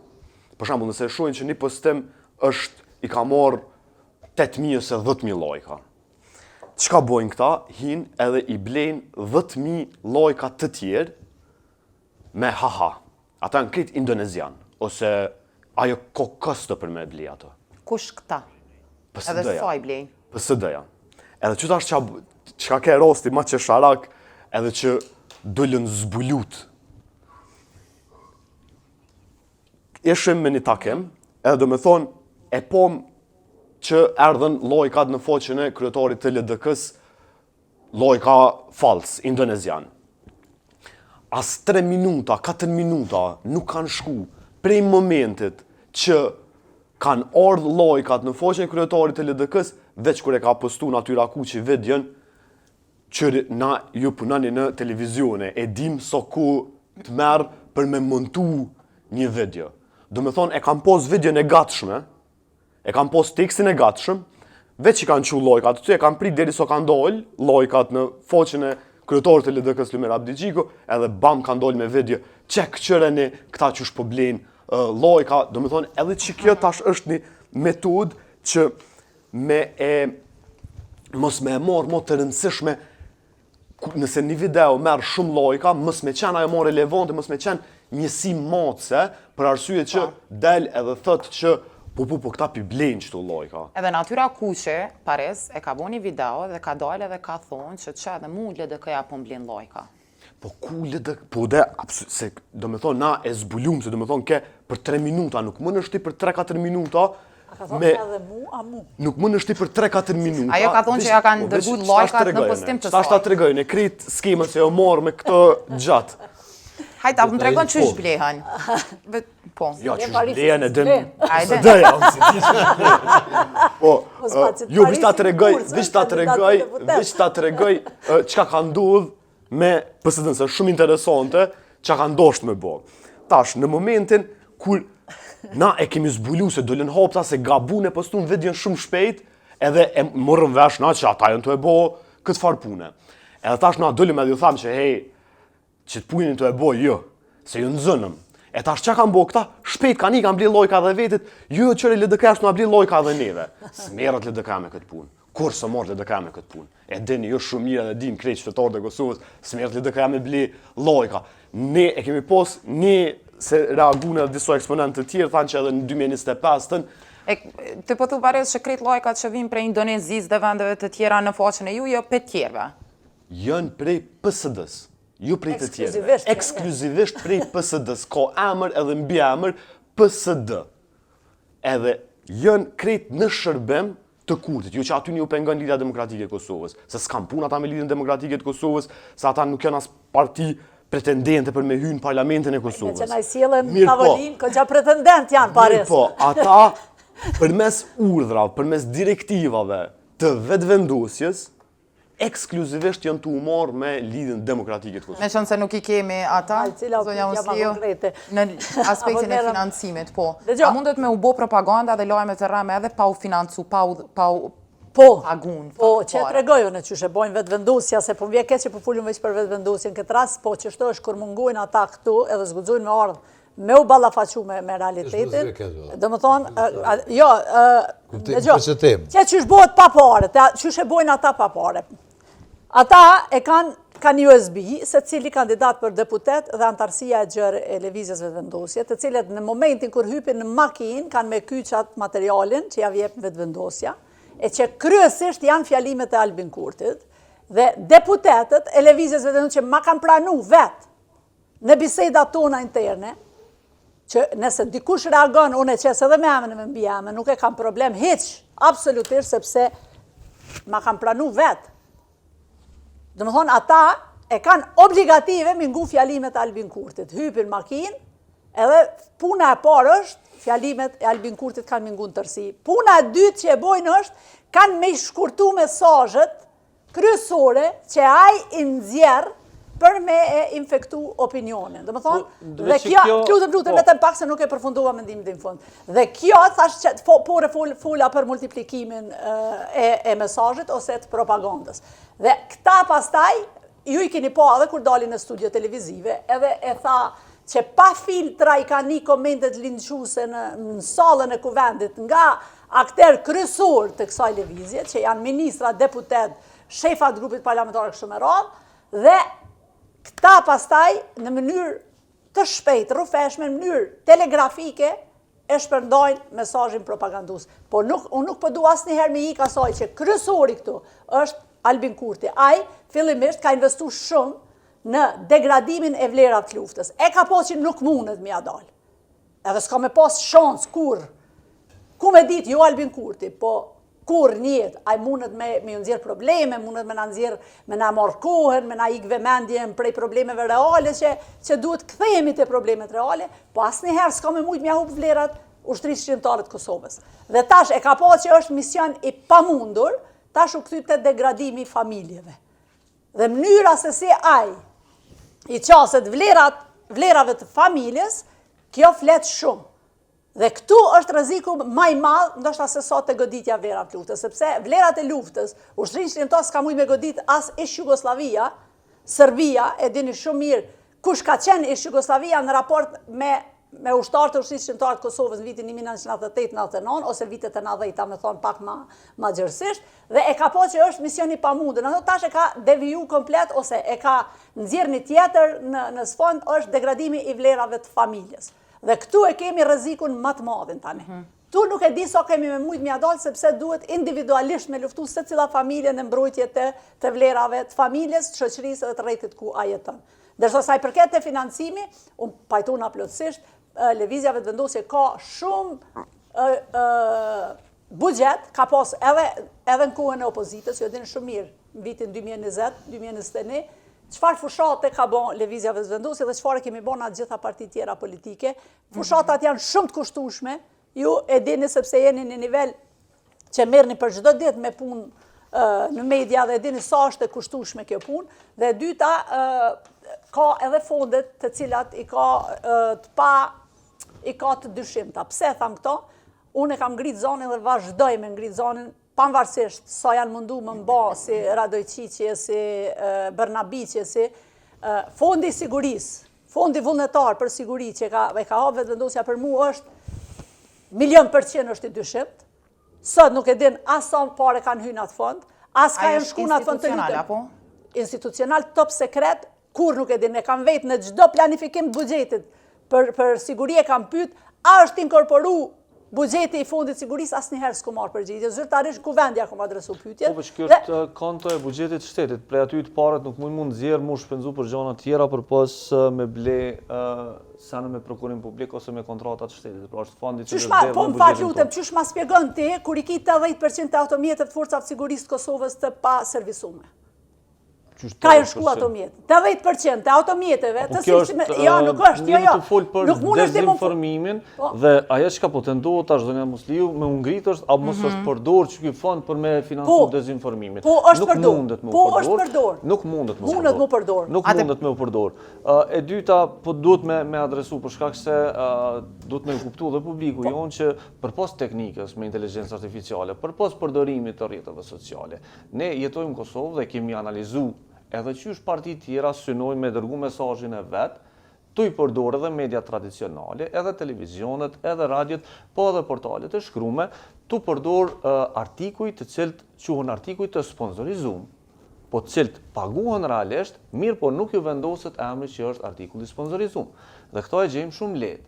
për shembull, nëse shohin që një postim i ka marrë 8.000 ose 10.000 lajka. Çka bojnë këta? Hinë edhe i blejnë 10.000 lajka të tjerë me haha. Ata në krejt indonezian, ose ajo kokësto për me blej ato. Kush këta? Edhe sa i blejnë? PSD-ja. Edhe që tash çka ke rosti ma që sharak, edhe që dollën zbulut. Ishim me një takim, edhe do me thonë, e pom që erdhen lojkat në foqen e kryetarit të LDK-s, lojka fals, indonezian. As 3 minuta, 4 minuta nuk kanë shku prej momentit që kanë ardhë lojkat në foqen e kryetarit të LDK-s, veç kur e ka postu Natyra Kuqi videon, që na ju punani në televizione, e dim so ku të merë për me montu një video. Do me thonë, e kam pos video e gatshme, e kam pos tekstin e gatshëm, veç i kanë qu lojkat, të e kam prit deri so kanë dollë lojkat në foqen e kryetarit të LDK-s Lumer Abdigjiku, edhe bam kanë dollë me video, qek qëreni këta që shpoblen lojka, do me thonë, edhe që kjo tash është një metod që mos me e marë mo të rëndësishme, nëse një video merë shumë lojka, mos me qenë ajo mo relevante, mos me qenë njësi matëse, për arsye që del edhe thët që po këta pi blenë qëtu lojka. Edhe Natyra Kuqi, Paris, e ka bo një video dhe ka dalë edhe ka thonë që edhe mu LDK-ja po mblenë lojka. Po ku LDK, po dhe, se do me thonë na e zbulum, se do me thonë ke për 3 minuta, nuk më nështi për 3-4 minuta, A ka thonë edhe mu, a mu? Nuk më nështi për 3-4 minuta. Ajo ka thonë që ja kanë dërguar lojkat në postim të saj. Ta tregojnë, e krit skemën se jo morë me këtë gjatë. Hajta, më tregon që është blehen. Po. Ja, që është blehen e dëmë. Ajde. SD-ja, po, ju vish ta tregoj çka ka ndodhur me PSD-n, se shumë interesante çka ka ndosht me bo. Tash, në momentin kur na e kemi zbulu se dolen hopta se gabun e postun videon shumë shpejt, edhe e morëm vesh na që ata janë të e bo këtë farë pune. Edhe tash na dolim edhe ju thamë që hej, që të punin të e bo jo, se ju nëzënëm. E tash që kanë bo këta, shpejt kanë kanë bli lojka dhe vetit, ju qëri LDK është në bli lojka dhe neve. Smerët LDK me këtë punë. Kur së morë LDK me këtë punë. E dini ju shumë mirë edhe dim krejt qytetarët e Kosovës, smerët LDK me bli lojka. Ne e kemi pos, se reagune dhe diso eksponentë të tjerë, thanë që edhe në 2025-ën. Të po thu Paris që krejt lojkat që vinë prej Indonezis dhe vendeve të tjera në faqen e ju, jo për tjerve? Jënë prej PSD-s, ju prej të tjerve. Ekskluzivisht prej PSD-s, ka emër edhe mbi emër PSD. Edhe jënë krejt në shërbim të kurtit, ju që aty një u pengon Lidhja Demokratike e Kosovës, se s'kam pun ata me Lidhjen Demokratike të Kosovës, se ata nuk janë as parti pretendente për me hynë parlamentin e Kosovës. Me që na i sjellën tavolin, këgja pretendent janë Paris. Po, ata përmes urdhrave, përmes direktivave të vetëvendosjes, ekskluzivisht janë të marrë me Lidhjen Demokratike të Kosovës. Me qënë se nuk i kemi ata, zonja Muslio, në aspektin e financimit, po. A mundet me u bo propaganda dhe lajme të rame edhe pa u financu, pa pagun. Po, që e tregojë në qyshe bojnë vetëvendosja, se po më vje keq që po fullum veç për vetëvendosjen këtë rast, po që shto është kur mungojnë ata këtu edhe zgudzojnë me ardhë, me u ballafaqu me realitetin. Do më thonë, jo, që qysh bojnë pa pare, qysh e bojnë ata pa pare. Ata e kanë USB, se cili kandidat për deputet dhe antarësia e gjërë e levizjes vetëvendosje, të cilet në momentin kur hypin në makinë, kanë me kyqat materialin që ja vjep vetëvendosja, e që kryesisht janë fjalimet e Albin Kurtit, dhe deputetet e levizjes vetëvendosje që ma kanë pranu vetë në bisedat tona interne, që nëse dikush reagon, unë e qesë edhe me emën e me mbi emën, nuk e kam problem hiq, absolutisht, sepse ma kanë pranu vetë. Dhe më thonë, ata e kanë obligative me ngu fjalimet e Albin Kurtit. Hypin makinë, edhe puna e parë është, fjalimet e Albin Kurtit kanë me ngu në tërsi. Puna e dytë që e bojnë është, kanë me shkurtu mesazhet kryesore që ai i nxjerr për me e infektu opinionin. Dhe më thonë, dhe kjo, lutem, vetëm pak se nuk e përfundova mendimin dhe në fund. Dhe kjo, thash që fola për multiplikimin e mesazhit ose të propagandës. Dhe këta pastaj, ju i keni pa edhe kur dalin në studio televizive, edhe e tha që pa filtra i ka një komentet linçuese në sallën e kuvendit nga akter kryesor të kësaj lëvizje, që janë ministra, deputet, shefat grupit parlamentar kështu me radhë, dhe këta pastaj në mënyrë të shpejtë, rrëfeshme, në mënyrë telegrafike, e shpërndajnë mesazhin propagandus. Po unë nuk po du asnjëherë me ik asaj që kryesori këtu është Albin Kurti. Ai fillimisht ka investu shumë në degradimin e vlerat të luftës. E ka po që nuk mundet me ja dal. Edhe s'ka me pas shans kur. Ku me dit, jo Albin Kurti, po kur njët, ai mundet me ju nxjerr probleme, mundet me na nxjerr, me na marr kohën, me na ik vëmendjen prej problemeve reale që duhet kthehemi te problemet reale, po asnjëherë s'ka me mujt me ja hup vlerat ushtrisë shqiptare të Kosovës. Dhe tash e ka pa që është mision i pamundur, tash u kthy te degradimi i familjeve. Dhe mënyra se si ai i qaset vlerave të familjes, kjo flet shumë. Dhe këtu është rreziku më i madh, ndoshta se sa te goditja vlerat të luftës, sepse vlerat e luftës, ushtrisë shqiptare s'ka mujt me godit as ish Jugoslavia, Serbia, e dini shumë mirë kush ka qenë ish Jugoslavia në raport me ushtarët e ushtrisë shqiptare të Kosovës në vitin 1998-99 ose vitet e 90, me thonë pak ma gjërësisht, dhe e ka po që është mision i pamundur. Në tash e ka deviju komplet ose e ka nxjerr një tjetër në sfond është degradimi i vlerave të familjes. Dhe këtu e kemi rrezikun më të madhin tani. Tu nuk e di sa kemi me mujt mja dalë, sepse duhet individualisht me luftu se cila familje në mbrojtje të vlerave të familjes, të shoqërisë dhe të rrjetit ku a jeton. Ndërsa sa i përket të financimi, unë pajtona plotësisht, lëvizjave të vendosje ka shumë buxhet, ka pas edhe në kohën e opozitës, ju dinë shumë mirë, në vitin 2020-2021, çfarë fushate ka bën lëvizjave të vendosje dhe çfarë kemi bën atë gjitha partitë tjera politike. Fushatat janë shumë të kushtueshme, ju e dini sepse jeni në nivel që merrni për çdo ditë me punë në media dhe dini sa është e kushtueshme kjo punë, dhe e dyta ka edhe fondet të cilat i ka të dyshimta. Pse tham këto? Unë e kam ngrit zonin dhe vazhdoj me ngrit zonin, pavarësisht sa janë mundu më mba si Radojqiqje, si Bernabiqje, si fondi sigurisë, fondi vullnetar për siguri që e ka hapë vetëvendosja për mu është 100% është i dyshimt. Sot nuk e din as sa pare kanë hyrë në atë fond, as ka janë shku në atë fond të lutem. Institucional top sekret, kur nuk e din, e kam vetë në çdo planifikim të buxhetit për siguri e kam pyet, a është inkorporu buxheti i fondit sigurisë, asnjëherë s'ku marr përgjigje. Zyrtarisht kuvendja kom adresu pyetjen. Po, kjo është konto e buxhetit të shtetit. Prej aty të parët nuk mund nxjerr mu shpenzu për gjëra të tjera përpos me ble sa në me prokurim publik ose me kontratat të shtetit. Pra është fondi që është po më fal lutem, çysh ma shpjegon ti kur i ki 80% të automjeteve të forcave të sigurisë të Kosovës të pa servisume? Ka e shku ato mjetë. 80% të automjeteve të sisteme... Jo, nuk është, jo. Të folë për dezinformimin dhe ajo që ka potendohet tash zonja Musliu me ungrit është, a mos është përdor që ky fond për me financu dezinformimin. Po, është përdor. Po, është përdor. Nuk mundet mu përdor. Nuk mundet me u përdor. E dyta, po duhet me adresu për shkak se duhet me kuptu dhe publiku jonë që përpos teknikës me inteligencë artificiale, përpos përdorimit të rrjeteve sociale, ne jetojmë në Kosovë dhe kemi analizu edhe qysh partitë tjera synojnë me dërgu mesazhin e vet, tu i përdor edhe media tradicionale, edhe televizionet, edhe radiot, po edhe portalet e shkrume, tu përdor artikuj të cilët quhen artikuj të sponsorizuar, po të cilët paguhen realisht, mirë po nuk ju vendoset emri që është artikulli sponsorizuar. Dhe këto e gjejmë shumë lehtë.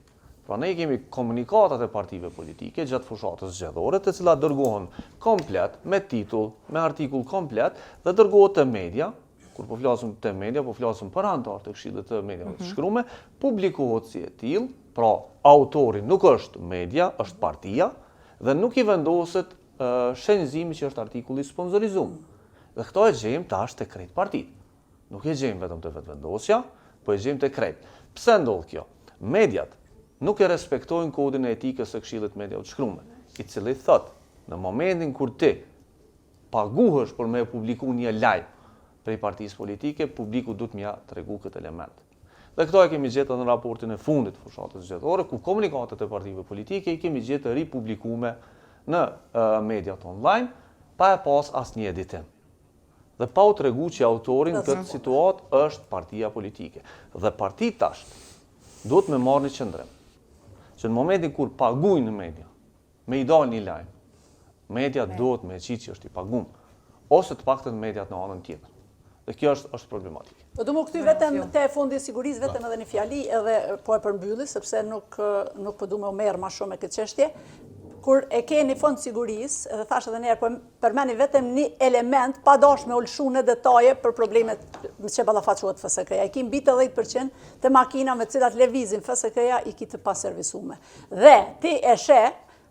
Pra ne kemi komunikatat e partive politike gjatë fushatës zgjedhore, të cilat dërgohen komplet, me titull, me artikull komplet, dhe dërgohet te media. Kur po flasim te media, po flasim për anëtarë të këshillit të mediave të shkrume, publikohet si e tillë, pra autori nuk është media, është partia, dhe nuk i vendoset shenjëzimi që është artikulli sponsorizuar. Dhe këto e gjejmë tash te krejt partitë. Nuk e gjejmë vetëm te vetvendosja, po e gjejmë te krejt. Pse ndodh kjo? Mediat nuk e respektojnë kodin e etikës së këshillit mediave të shkrume, i cili thotë, në momentin kur ti paguhesh për me publiku një lajm prej partisë politike, publiku duhet m'ja tregu këtë element. Dhe këto e kemi gjetë në raportin e fundit të fushatës zgjedhore, ku komunikatet e partive politike i kemi gjetë të ripublikume në mediat online, pa e pas asnjë editim. Dhe pa u tregu që autorin në këtë situatë është partia politike. Dhe partit tash duhet me marrë një qëndrim. Që në momentin kur paguajnë në media, me i dal një lajm, media duhet me qitë që është i pagum, ose të paktën mediat në anën tjetër. Dhe kjo është problematike. Po du më këty vetëm te fondi i sigurisë, vetëm edhe një fjali, edhe po e përmbylli, sepse nuk po du me u merë ma shumë me këtë çështje. Kur e keni fond sigurisë, edhe thash edhe njerë, po përmeni vetëm një element, pa dash me ulshu në detaje për problemet që ballafaqohet FSK-ja. I ki mbi 80% të makina me cilat levizin FSK-ja i ki të paservisume. Dhe ti e she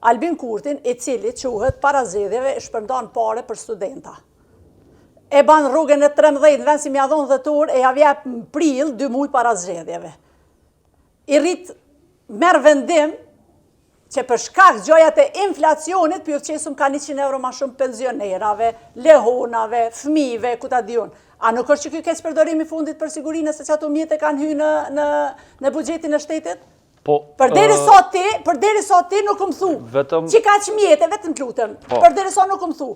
Albin Kurtin, i cili quhet para zgjedhjeve shpërndan pare për studenta. E ban rrugën e 13, në vend si mja dhonë dhëtor, e javjep në prill 2 muaj para zgjedhjeve. I rrit merr vendim që për shkak gjojat e inflacionit, pjufqesum ka 100 euro ma shumë pensionerave, lehonave, fëmijëve, ku ta diun. A nuk është që kjo keq përdorimi fundit për sigurinë se që ato mjete kanë hyrë në buxhetin e shtetit? Përderi sot ti nuk më thu, që ka që mjete, vetëm të lutem, përderi sot nuk më thu,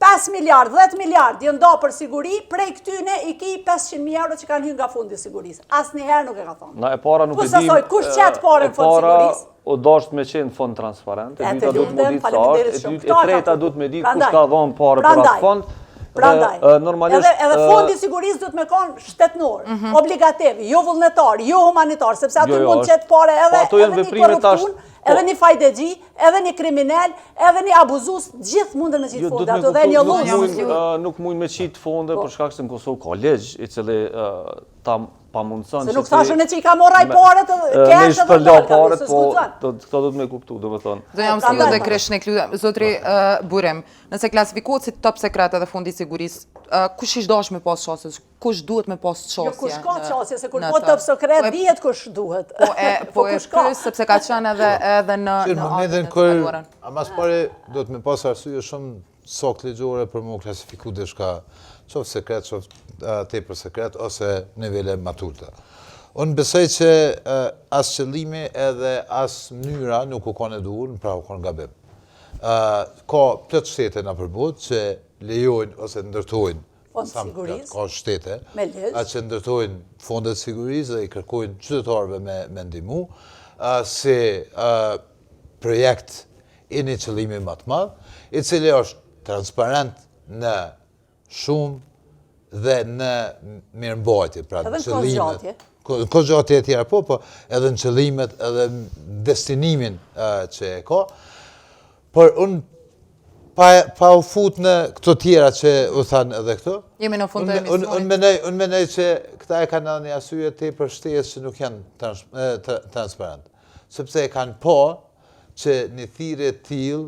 5 miliard, 10 miliard jë nda për siguri, prej këtyne i ki 500.000 euro që kanë hyrë nga fondi i sigurisë. Asnjëherë nuk e ka thonë. Na e para nuk e dim. Kusë kush qetë pare në fond sigurisë? O dasht me qenë fond transparent, e dyta duhet me ditë sa është, e treta duhet me ditë kush ka dhënë parë për atë fond. Prandaj, edhe fondi i sigurisë duhet me konë shtetnor, obligativ, jo vullnetar, jo humanitar, sepse aty mund qetë pare edhe një korruptun, edhe një fajdegji, edhe një kriminal, edhe një abuzus, gjithë mundën në qitë fonde, ato dhe një lojë. Nuk mund me qitë fonde, për shkak se në Kosovë ka legj, i cili ta pamundson se nuk thashën e që i ka moraj paret, kesh edhe paret, po këto do të me kuptu, do me thonë. Do jam s'ju dhe Kreshnik, zotri Burim, nëse klasifikohet si top sekret edhe fondi i sigurisë, kush ish dash me pas qasjes, kush duhet me pas qasje? Jo, kush ka qasje, se kur po top sekret, dihet kush duhet. Po e plus, sepse ka qenë edhe në momentin kur, amas pare, do të me pas arsye shumë sakt ligjore për mu klasifiku dhe shka qoftë sekret, qoftë tepër sekret, ose nivele matulta. Unë besoj që as qëllimi edhe as mënyra nuk u kanë e duhur, pra u kanë gabim. Ka plot shtete në përbot që lejojnë ose ndërtojnë ka shtete, që ndërtojnë fondet sigurisë dhe i kërkojnë qytetarëve me ndihmu, si projekt i një qëllimi më të madh, i cili është transparent në shumë dhe në mirëmbajtje, pra në qëllimet. Në kozgjatje e tjera po edhe në qëllimet edhe në destinimin që e ka. Por unë pa u fut në këto tjera që u thanë edhe këto, jemi në fund të emisionit. Unë menej që këta e kanë një arsye te për shtesë që nuk janë transparent. Sepse e kanë po që një thirrje të tillë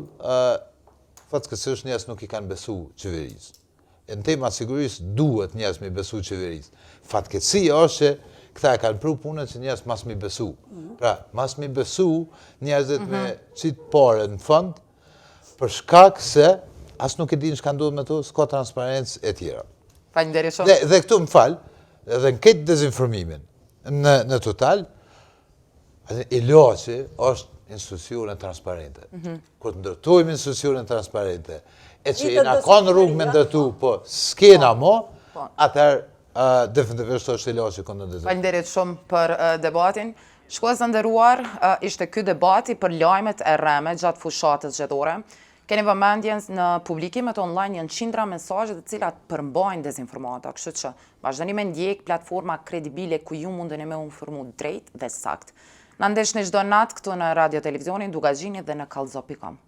fatkeqësisht njerëz nuk i kanë besu qeverisë. Në tema sigurisë duhet njerëz me besu qeverisë. Fatkeqësia është që këta e kanë pru punën që njerëz mas me besu. Pra, mas me besu njerëzit me qitë pare në fund, për shkak se as nuk e din çka ndodh me to, s'ka transparencë e tjera. Faleminderit shumë. Dhe këtu më fal, edhe në këtë dezinformimin në total, ilaçi është institucione transparente. Kur të ndërtojmë institucione transparente, e që jena kanë rrugë me ndërtu, po s'kena mo, atëherë definitivisht është ilaçi kundër dezinformimit. Faleminderit shumë për debatin. Shikues të nderuar, ishte ky debati për lajmet e rreme gjatë fushatës zgjedhore. Keni vëmendjen në publikimet online janë qindra mesazhe të cilat përmbajnë dezinformata, kështu që vazhdoni me ndjek platforma kredibile ku ju mundeni me u informu drejt dhe sakt. Na ndeshni çdo natë këtu në Radio Televizionin, Dugazhinit dhe në kallzo.com.